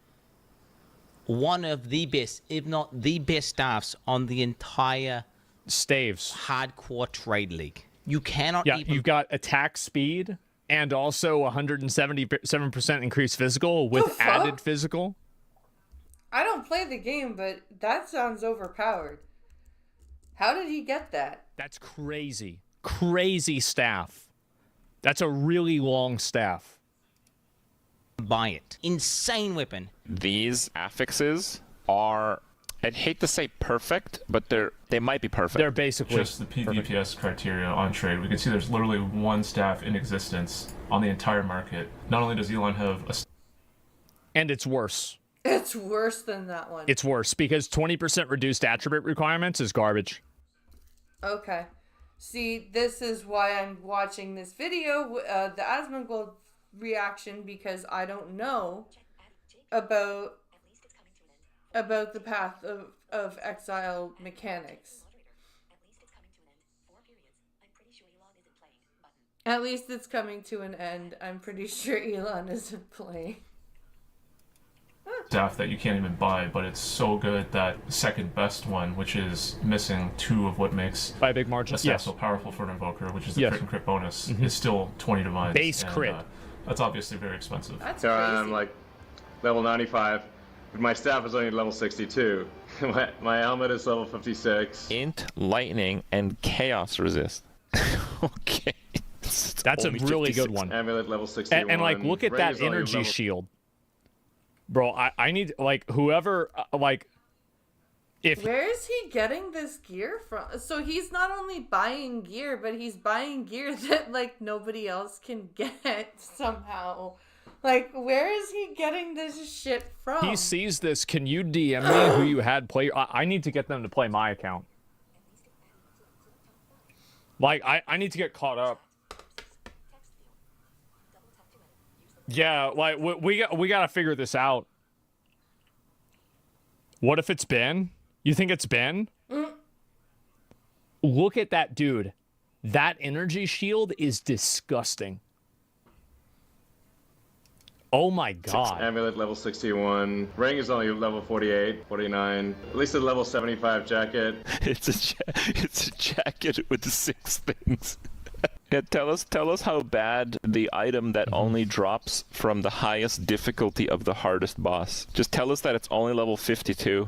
one of the best, if not the best staffs on the entire Staves. hardcore trade league. You cannot Yeah, even... you've got attack speed and also 177% increased physical with fuck? added physical. I don't play the game, but that sounds overpowered. How did he get that? That's crazy. Crazy staff. That's a really long staff. buy it. Insane weapon. These affixes are, I'd hate to say perfect, but they might be perfect. They're basically just the PVPS criteria on trade. We can see there's literally one staff in existence on the entire market. Not only does Elon have a... And it's worse. It's worse than that one. It's worse because 20% reduced attribute requirements is garbage. Okay. See, this is why I'm watching this video, the Asmongold reaction, because I don't know about the path of exile mechanics. At least it's coming to an end. I'm pretty sure Elon isn't playing. staff that you can't even buy, but it's so good that second best one, which is missing 2 of what makes by a big margin a staff yes. so powerful for an invoker, which is the Yes. crit and crit bonus, is still 20 divines. Base and, crit. That's obviously very expensive. That's So crazy. I'm like level 95, but my staff is only level 62. my helmet is level 56. Int, lightning, and chaos resist. Okay. That's a Only really 56. good one. Amulet level 61. And like, look at Ray that is only energy level- shield. Bro, I need, like, whoever, like, if... Where is he getting this gear from? So he's not only buying gear, but he's buying gear that, like, nobody else can get somehow. Like, where is he getting this shit from? He sees this, can you DM me who you had play? I need to get them to play my account. Like, I need to get caught up. Yeah, like, we gotta figure this out. What if it's Ben? You think it's Ben? Look at that dude. That energy shield is disgusting. Oh my god. Amulet level 61. Ring is only level 48, 49. At least a level 75 jacket. It's a jacket with 6 things. Yeah, tell us how bad the item that only drops from the highest difficulty of the hardest boss. Just tell us that it's only level 52.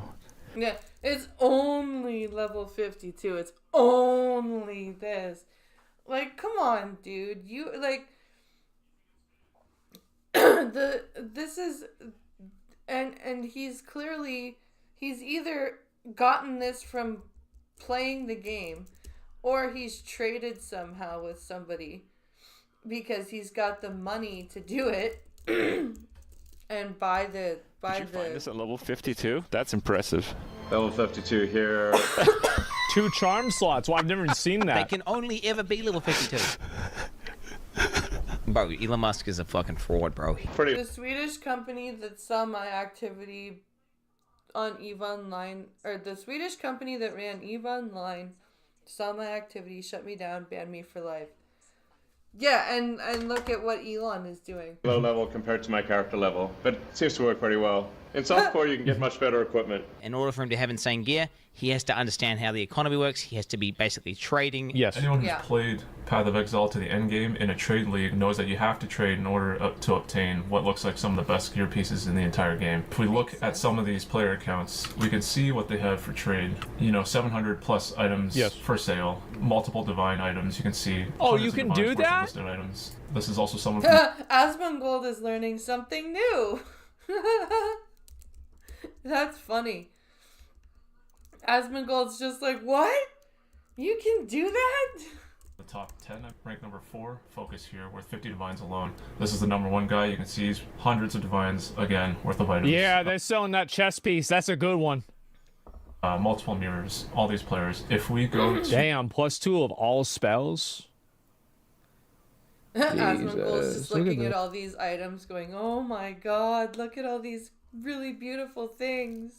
Yeah, it's only level 52. It's only this. Like, come on, dude. You like this is and he's either gotten this from playing the game, or he's traded somehow with somebody because he's got the money to do it and buy the Did you find this at level 52? That's impressive. Level 52 here. 2 charm slots. Well, I've never seen that. They can only ever be level 52. Bro, Elon Musk is a fucking fraud, bro. The Swedish company that saw my activity on EVE Online, or the Swedish company that ran EVE Online, saw my activity, shut me down, banned me for life. Yeah, and look at what Elon is doing. Low level compared to my character level, but it seems to work pretty well. In softcore, you can get much better equipment. In order for him to have insane gear, he has to understand how the economy works. He has to be basically trading. Yes. Anyone who's played Path of Exile to the end game in a trade league knows that you have to trade in order to obtain what looks like some of the best gear pieces in the entire game. If we look at some of these player accounts, we can see what they have for trade. 700 plus items for sale, multiple divine items. You can see. Oh, you can do that? Listed items. This is also someone. Asmongold is learning something new. That's funny. Asmongold's just like, what? You can do that? The top 10, ranked number 4, focus here, worth 50 divines alone. This is the number 1 guy. You can see he's hundreds of divines, again, worth of items. Yeah, they're selling that chess piece. That's a good one. Multiple mirrors, all these players. If we go to... Damn, +2 of all spells. Asmongold's just looking at all these items going, oh my god, look at all these really beautiful things.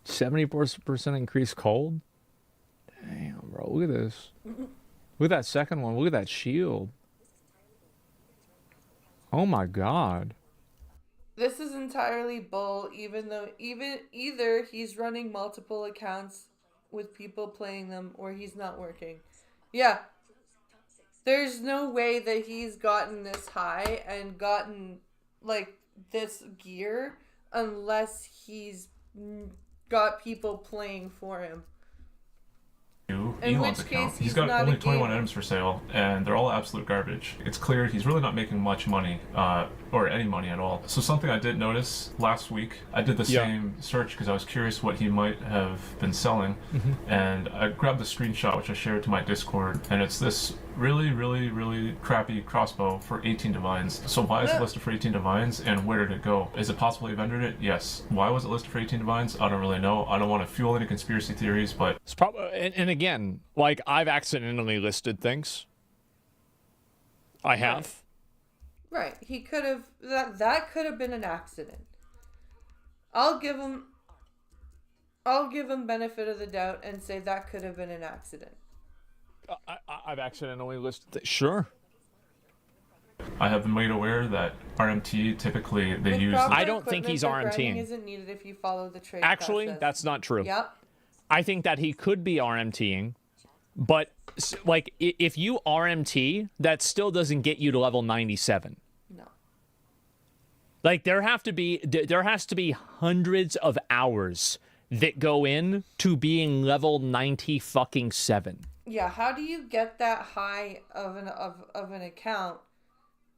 74% increased cold? Damn, bro, look at this. Look at that second one. Look at that shield. Oh my god. This is entirely bull, either he's running multiple accounts with people playing them, or he's not working. Yeah. There's no way that he's gotten this high and gotten, like, this gear unless he's got people playing for him. In Elon's which account. case, He's got only 21 items for sale, and they're all absolute garbage. It's clear he's really not making much money, or any money at all. So something I did notice last week, I did the same search because I was curious what he might have been selling, and I grabbed the screenshot which I shared to my Discord, and it's this really, really, really crappy crossbow for 18 divines. So why is it listed for 18 divines, and where did it go? Is it possible he vendored it? Yes. Why was it listed for 18 divines? I don't really know. I don't want to fuel any conspiracy theories, but... It's probably, and again, like, I've accidentally listed things. I have. Right. He could have... That could have been an accident. I'll give him benefit of the doubt and say that could have been an accident. I've accidentally listed... Sure. I have been made aware that RMT typically they use... I don't think he's RMTing. Isn't needed if you follow the trade Actually, process. that's not true. Yep. I think that he could be RMTing, but like if you RMT, that still doesn't get you to level 97. No. Like there has to be hundreds of hours that go in to being level 97. Yeah, how do you get that high of an account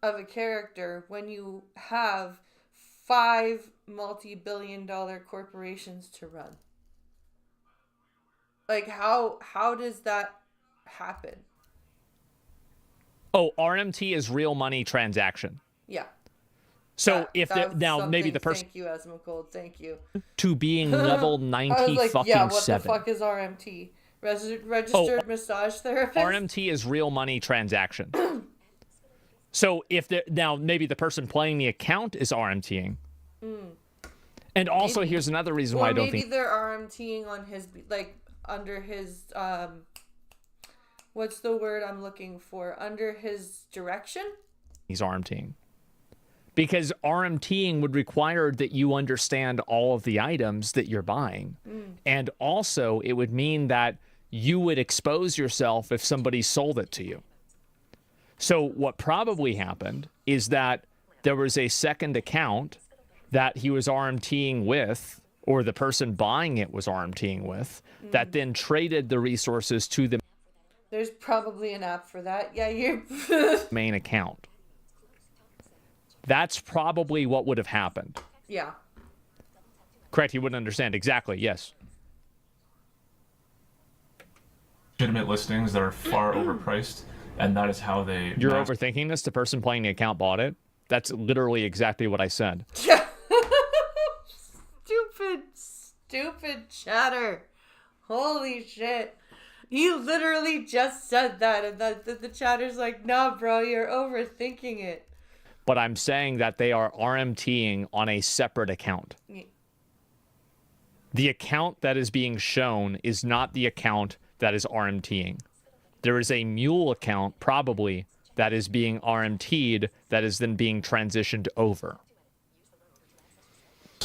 of a character when you have 5 multi-billion-dollar corporations to run? Like how does that happen? Oh, RMT is real money transaction. Yeah. So now maybe the person. Thank you, Asmongold. Thank you. To being level 90 I was like, fucking yeah, what 7. the fuck is RMT? Registered massage therapist? RMT is real money transaction. So now maybe the person playing the account is RMTing. And also here's another reason why I don't think... maybe they're RMTing on his, like, under his, what's the word I'm looking for? Under his direction? He's RMTing. Because RMTing would require that you understand all of the items that you're buying. And also, it would mean that you would expose yourself if somebody sold it to you. So what probably happened is that there was a second account that he was RMTing with, or the person buying it was RMTing with, that then traded the resources to the There's probably an app for that. Yeah, you're main account. That's probably what would have happened. Yeah. Correct, he wouldn't understand. Exactly, yes. Legitimate listings that are far overpriced, and that is how they... You're overthinking this? The person playing the account bought it? That's literally exactly what I said. Stupid chatter. Holy shit. You literally just said that, and the chatter's like, nah, bro, you're overthinking it. But I'm saying that they are RMTing on a separate account. Yeah. The account that is being shown is not the account that is RMTing. There is a mule account, probably, that is being RMT'd, that is then being transitioned over.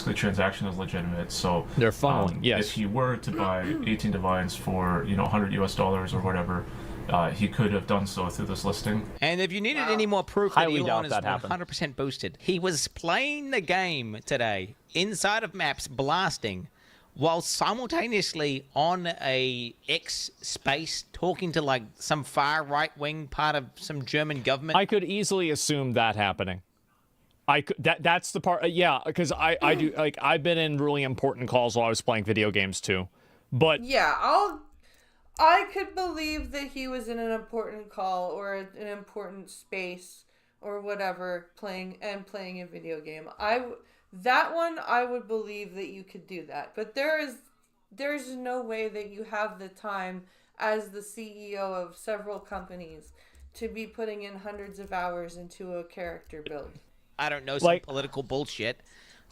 The transaction is legitimate, so they're funneling. Yes. If he were to buy 18 divines for $100 US or whatever, he could have done so through this listing. And if you needed any more proof that Highly Elon doubt is that happened. 100% boosted, he was playing the game today inside of maps, blasting, while simultaneously on a X space talking to like some far right wing part of some German government. I could easily assume that happening. That's the part. Yeah, because I do, like, I've been in really important calls while I was playing video games too. But yeah, I could believe that he was in an important call or an important space or whatever, playing a video game. That one I would believe that you could do that. But there's no way that you have the time as the CEO of several companies to be putting in hundreds of hours into a character build. I don't know, some political bullshit.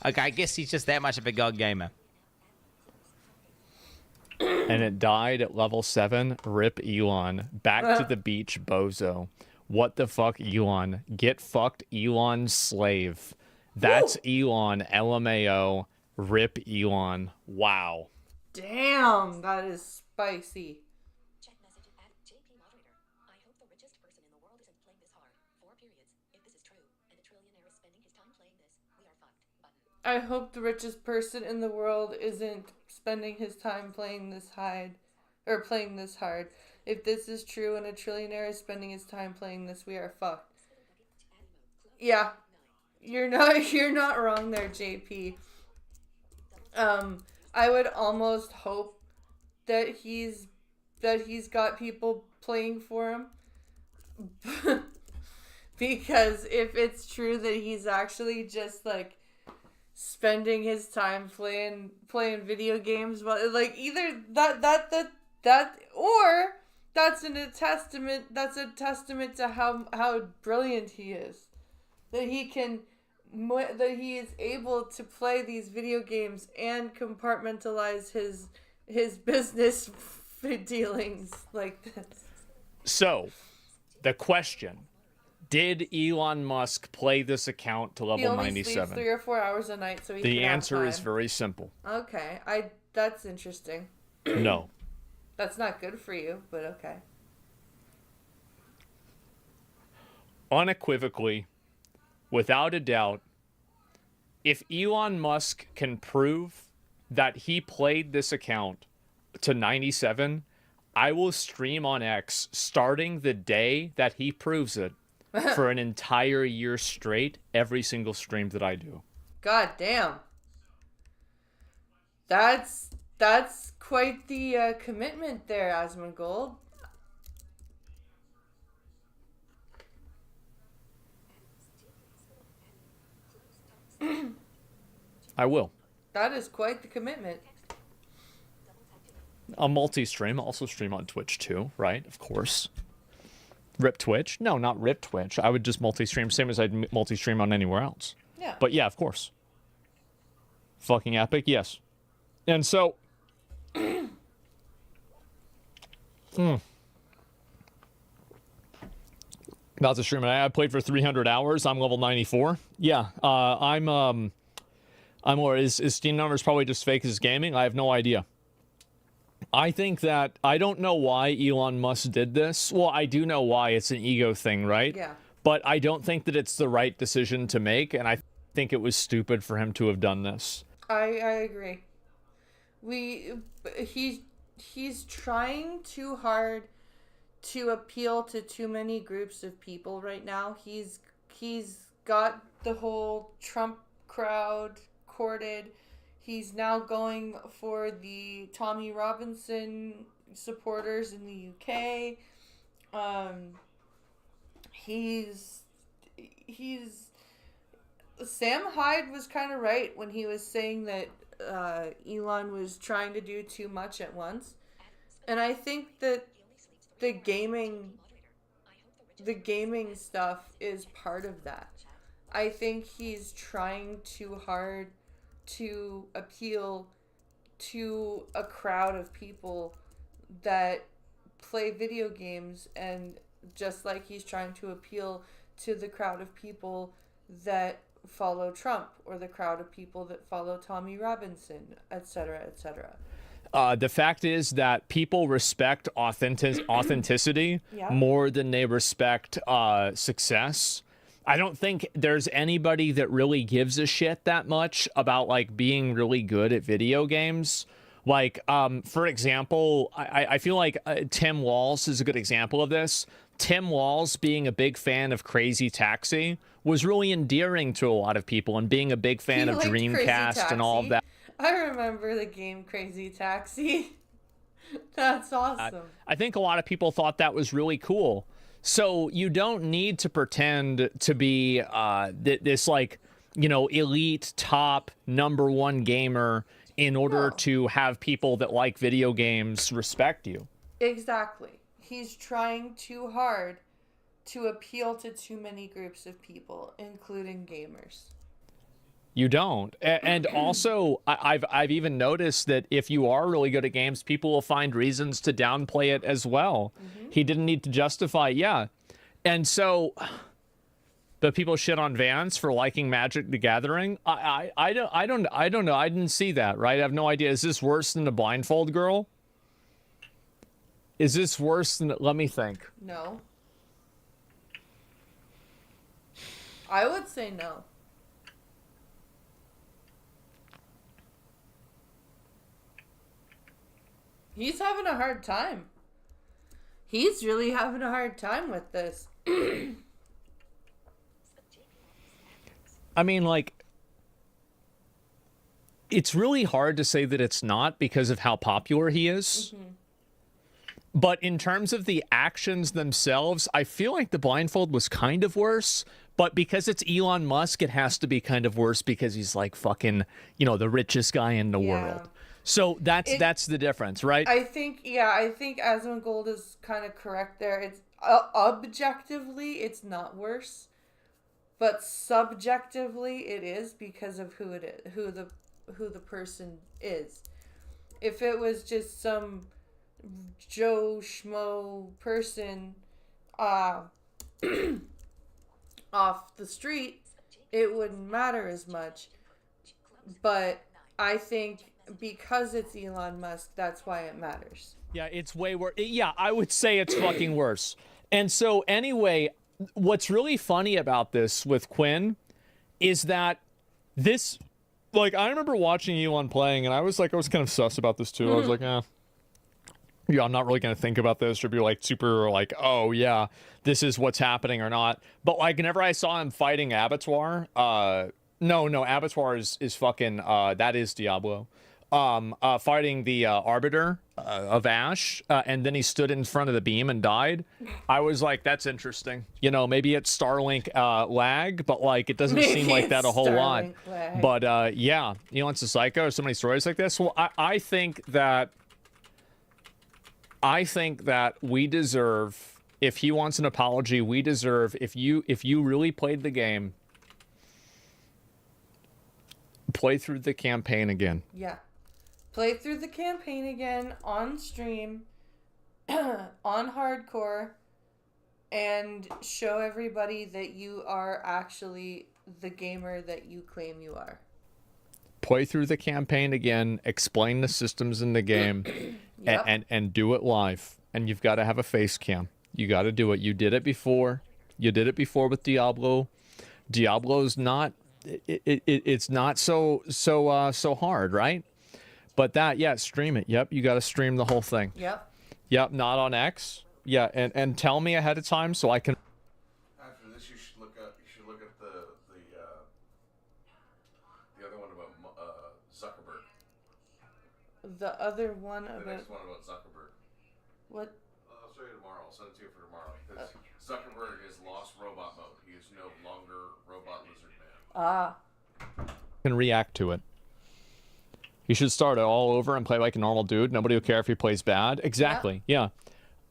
Okay, I guess he's just that much of a god gamer. And it died at level 7. Rip Elon. Back to the beach, bozo. What the fuck, Elon? Get fucked, Elon slave. That's Elon, LMAO. Rip Elon. Wow. Damn, that is spicy. I hope the richest person in the world isn't spending his time playing this hard. If this is true and a trillionaire is spending his time playing this, we are fucked. Yeah. You're not wrong there, JP. I would almost hope that he's got people playing for him. Because if it's true that he's actually just like spending his time playing video games, well, like either that or that's a testament to how brilliant he is, that he is able to play these video games and compartmentalize his business dealings like this. So, the question: did Elon Musk play this account to level 97? He only sleeps 3 or 4 hours a night, so he The can have answer is time. very simple. Okay, that's interesting. No. That's not good for you, but okay. Unequivocally, without a doubt, if Elon Musk can prove that he played this account to 97, I will stream on X starting the day that he proves it for an entire year straight, every single stream that I do. God damn. That's quite the commitment there, Asmongold. I will. That is quite the commitment. I'll multi-stream. I'll also stream on Twitch too, right? Of course. Rip Twitch? No, not rip Twitch. I would just multi-stream, same as I'd multi-stream on anywhere else. Yeah. But yeah, of course. Fucking epic, yes. And so... About to stream it. I played for 300 hours. I'm level 94. Yeah, I'm or is Steam numbers probably just fake as gaming? I have no idea. I think that I don't know why Elon Musk did this. Well, I do know why. It's an ego thing, right? Yeah. But I don't think that it's the right decision to make, and I think it was stupid for him to have done this. I agree. He's trying too hard to appeal to too many groups of people right now. He's got the whole Trump crowd courted. He's now going for the Tommy Robinson supporters in the UK. He's Sam Hyde was kind of right when he was saying that Elon was trying to do too much at once. And I think that the gaming stuff is part of that. I think he's trying too hard to appeal to a crowd of people that play video games, and just like he's trying to appeal to the crowd of people that follow Trump, or the crowd of people that follow Tommy Robinson, etc., etc. The fact is that people respect authenticity Yeah. more than they respect success. I don't think there's anybody that really gives a shit that much about like being really good at video games. Like, for example, I feel like Tim Walls is a good example of this. Tim Walls being a big fan of Crazy Taxi was really endearing to a lot of people, and being a big fan He of liked Crazy Dreamcast and all of Taxi. that. I remember the game Crazy Taxi. That's awesome. I think a lot of people thought that was really cool. So you don't need to pretend to be this like, you know, elite top #1 gamer in order to have people that like video games respect you. Exactly. He's trying too hard to appeal to too many groups of people, including gamers. You don't. And also, I've even noticed that if you are really good at games, people will find reasons to downplay it as well. Mm-hmm. He didn't need to justify, yeah. And so, but people shit on Vance for liking Magic the Gathering. I don't know. I didn't see that, right? I have no idea. Is this worse than the Blindfold Girl? Is this worse than? Let me think. No. I would say no. He's having a hard time. He's really having a hard time with this. I mean, like, it's really hard to say that it's not because of how popular he is. Mm-hmm. But in terms of the actions themselves, I feel like the Blindfold was kind of worse. But because it's Elon Musk, it has to be kind of worse because he's like fucking, you know, the richest guy in the world. So that's the difference, right? I think Asmongold is kind of correct there. It's objectively, it's not worse, but subjectively, it is because of who it is, who the person is. If it was just some Joe Schmo person, off the street, it wouldn't matter as much. But I think because it's Elon Musk, that's why it matters. Yeah, it's way worse. Yeah, I would say it's fucking worse. And so anyway, what's really funny about this with Quinn is that this, like, I remember watching Elon playing, and I was kind of sus about this too. I was like, yeah, I'm not really going to think about this or be like super like, oh yeah, this is what's happening or not. But like whenever I saw him fighting Abattoir, no, Abattoir is fucking, that is Diablo. Fighting the Arbiter of Ash, and then he stood in front of the beam and died. I was like, that's interesting. You know, maybe it's Starlink lag, but like it doesn't seem like that a whole lot. Lag. But yeah, Elon's a psycho. So many stories like this. Well, I think that we deserve, if he wants an apology, we deserve, if you really played the game, play through the campaign again. Yeah. Play through the campaign again on stream, on hardcore, and show everybody that you are actually the gamer that you claim you are. Play through the campaign again, explain the systems in the game, Yep. and do it live. And you've got to have a face cam. You got to do it. You did it before. You did it before with Diablo. Diablo's not. It's not so hard, right? But stream it. Yep, you got to stream the whole thing. Yep, not on X. Yeah, and tell me ahead of time so I can. After this, you should look at the other one about Zuckerberg. The other one The about next one about Zuckerberg. what? I'll show you tomorrow. I'll send it to you for tomorrow. Because Zuckerberg has lost robot mode. He is no longer robot lizard man. Can react to it. You should start it all over and play like a normal dude. Nobody will care if he plays bad. Exactly. Yeah.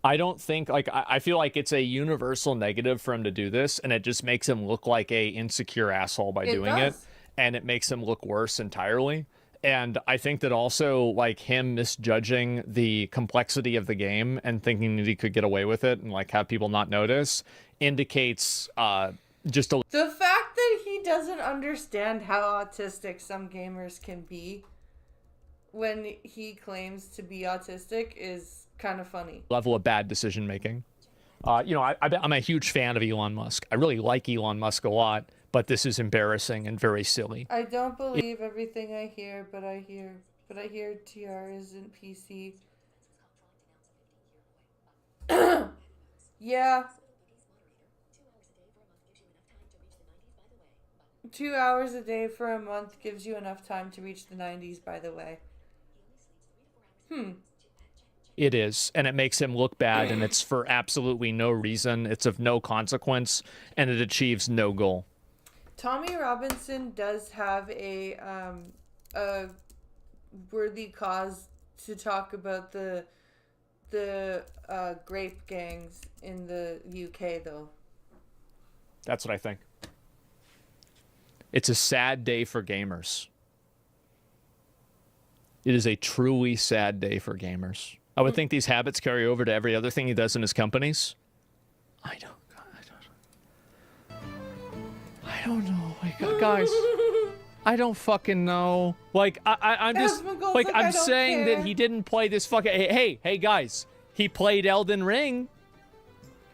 I don't think I feel like it's a universal negative for him to do this, and it just makes him look like a insecure asshole by doing it, and it makes him look worse entirely. And I think that also like him misjudging the complexity of the game and thinking that he could get away with it and like have people not notice indicates just a. The fact that he doesn't understand how autistic some gamers can be when he claims to be autistic is kind of funny. Level of bad decision making. I'm a huge fan of Elon Musk. I really like Elon Musk a lot, but this is embarrassing and very silly. I don't believe everything I hear, but I hear TR isn't PC. Yeah. 2 hours a day for a month gives you enough time to reach the 90s, by the way. It is, and it makes him look bad, and it's for absolutely no reason. It's of no consequence, and it achieves no goal. Tommy Robinson does have a worthy cause to talk about the grape gangs in the UK, though. That's what I think. It's a sad day for gamers. It is a truly sad day for gamers. I would think these habits carry over to every other thing he does in his companies. I don't know. Like, guys, I don't fucking know. Like, I'm just like I'm saying that he didn't play this fucking. Hey, guys, he played Elden Ring.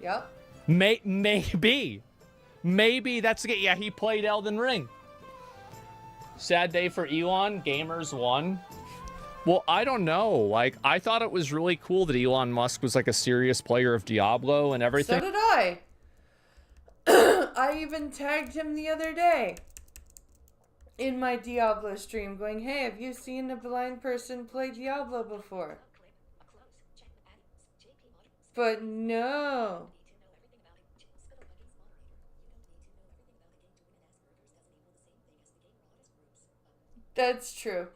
Yep. Maybe that's the. Yeah, he played Elden Ring. Sad day for Elon. Gamers won. Well, I don't know. Like, I thought it was really cool that Elon Musk was like a serious player of Diablo and everything. So did I. I even tagged him the other day in my Diablo stream going, hey, have you seen a blind person play Diablo before? But no. That's true.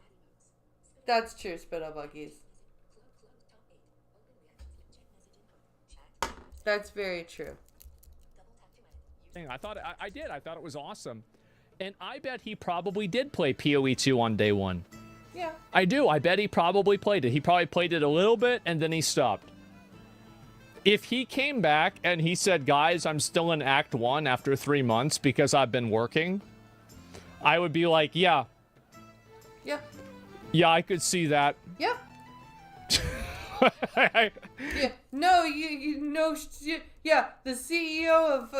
That's true, Spittle Buggies. That's very true. I thought I did. I thought it was awesome. And I bet he probably did play PoE 2 on day one. Yeah. I do. I bet he probably played it. He probably played it a little bit and then he stopped. If he came back and he said, guys, I'm still in Act 1 after 3 months because I've been working, I would be like, yeah. Yeah. Yeah, I could see that. Yep. Yeah. No, you know, yeah, the CEO of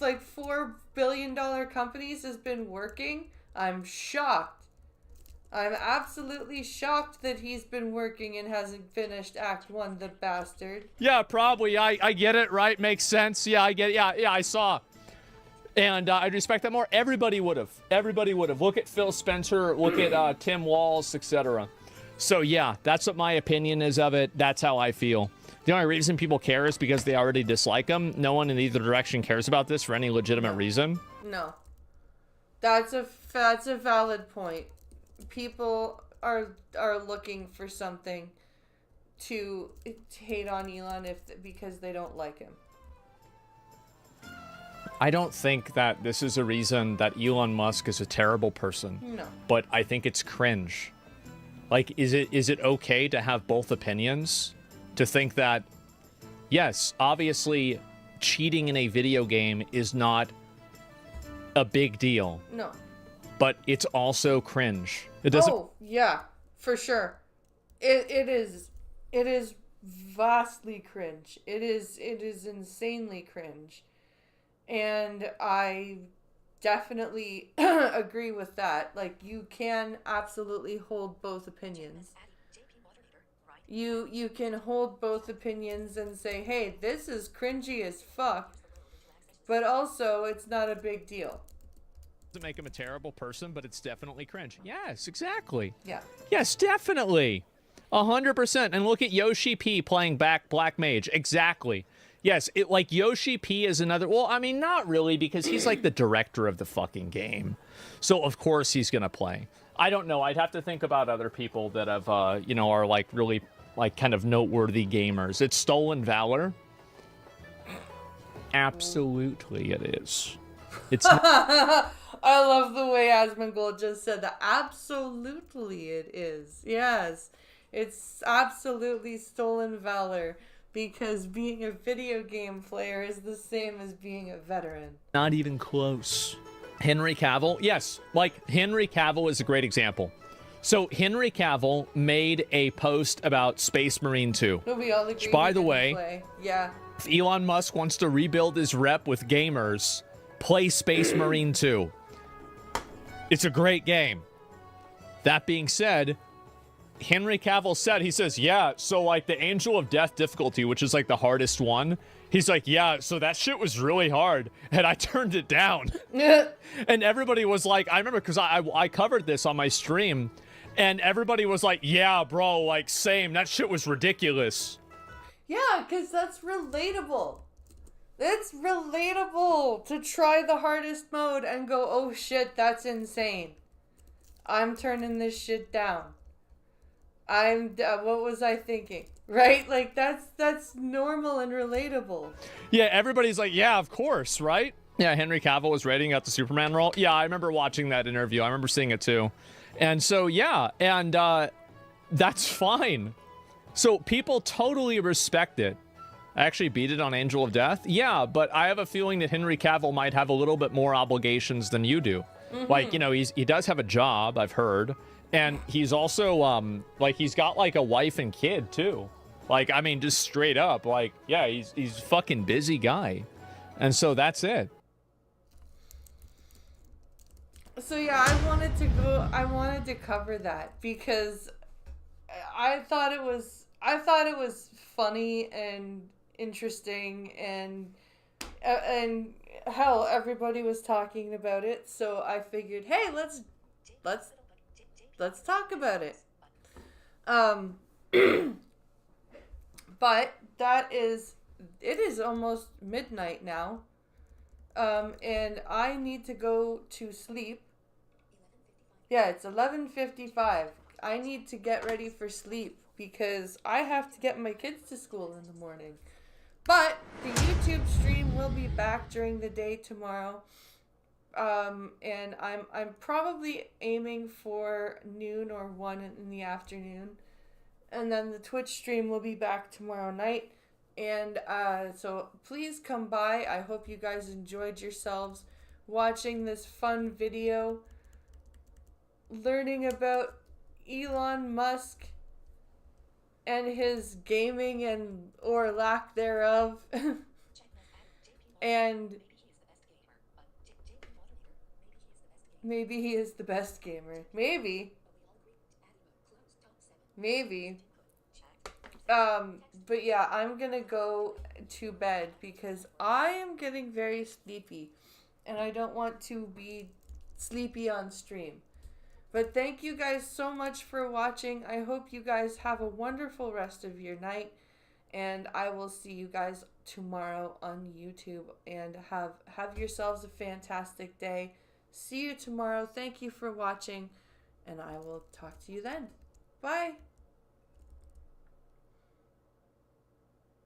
like $4 billion companies has been working. I'm shocked. I'm absolutely shocked that he's been working and hasn't finished Act 1, the bastard. Yeah, probably. I get it, right? Makes sense. Yeah, I get it. Yeah, I saw. And I'd respect that more. Everybody would have. Everybody would have. Look at Phil Spencer. Look at Tim Walls, etc. So, yeah, that's what my opinion is of it. That's how I feel. The only reason people care is because they already dislike him. No one in either direction cares about this for any legitimate reason. No. That's a valid point. People are looking for something to hate on Elon because they don't like him. I don't think that this is a reason that Elon Musk is a terrible person. No. But I think it's cringe. Like, is it okay to have both opinions? To think that, yes, obviously, cheating in a video game is not a big deal. No. But it's also cringe. It doesn't. Oh, yeah, for sure. It is It is vastly cringe. It is insanely cringe. And I definitely agree with that. Like, you can absolutely hold both opinions. You can hold both opinions and say, hey, this is cringy as fuck, but also it's not a big deal. Doesn't make him a terrible person, but it's definitely cringe. Yes, exactly. Yeah. Yes, definitely. 100%. And look at Yoshi P playing back Black Mage. Exactly. Yes, it like Yoshi P is another. Well, I mean, not really, because he's like the director of the fucking game. So of course he's gonna play. I don't know. I'd have to think about other people that have, you know, are like really like kind of noteworthy gamers. It's Stolen Valor. Absolutely, it is. It's. I love the way Asmongold just said that. Absolutely, it is. Yes, it's absolutely Stolen Valor, because being a video game player is the same as being a veteran. Not even close. Henry Cavill, yes, like Henry Cavill is a great example. So Henry Cavill made a post about Space Marine 2. No, we all agree. Which, by he the didn't way, play. Yeah. if Elon Musk wants to rebuild his rep with gamers, play Space Marine 2. It's a great game. That being said, Henry Cavill said, he says, yeah, so like the Angel of Death difficulty, which is like the hardest one, he's like, yeah, so that shit was really hard, and I turned it down. And everybody was like, I remember, because I covered this on my stream, and everybody was like, yeah, bro, like, same, that shit was ridiculous. Yeah, because that's relatable. It's relatable to try the hardest mode and go, oh shit, that's insane. I'm turning this shit down. What was I thinking? Right? Like, that's normal and relatable. Yeah, everybody's like, yeah, of course, right? Yeah, Henry Cavill was rating out the Superman role. Yeah, I remember watching that interview. I remember seeing it too. And so, yeah, and that's fine. So people totally respect it. I actually beat it on Angel of Death. Yeah, but I have a feeling that Henry Cavill might have a little bit more obligations than you do. Mm-hmm. Like, you know, he does have a job, I've heard. And he's also, like, he's got, like, a wife and kid, too. Like, I mean, just straight up. Like, yeah, he's a fucking busy guy. And so that's it. So, yeah, I wanted to cover that because I thought it was funny and interesting, and hell, everybody was talking about it, so I figured, hey, let's talk about it. But it is almost midnight now, and I need to go to sleep. Yeah, it's 11:55. I need to get ready for sleep because I have to get my kids to school in the morning. But the YouTube stream will be back during the day tomorrow. And I'm probably aiming for noon or 1 in the afternoon. And then the Twitch stream will be back tomorrow night. And so please come by. I hope you guys enjoyed yourselves watching this fun video, learning about Elon Musk and his gaming and or lack thereof. And maybe he is the best gamer. Maybe. But yeah, I'm gonna go to bed because I am getting very sleepy and I don't want to be sleepy on stream. But thank you guys so much for watching. I hope you guys have a wonderful rest of your night, and I will see you guys tomorrow on YouTube, and have yourselves a fantastic day. See you tomorrow. Thank you for watching, and I will talk to you then. Bye.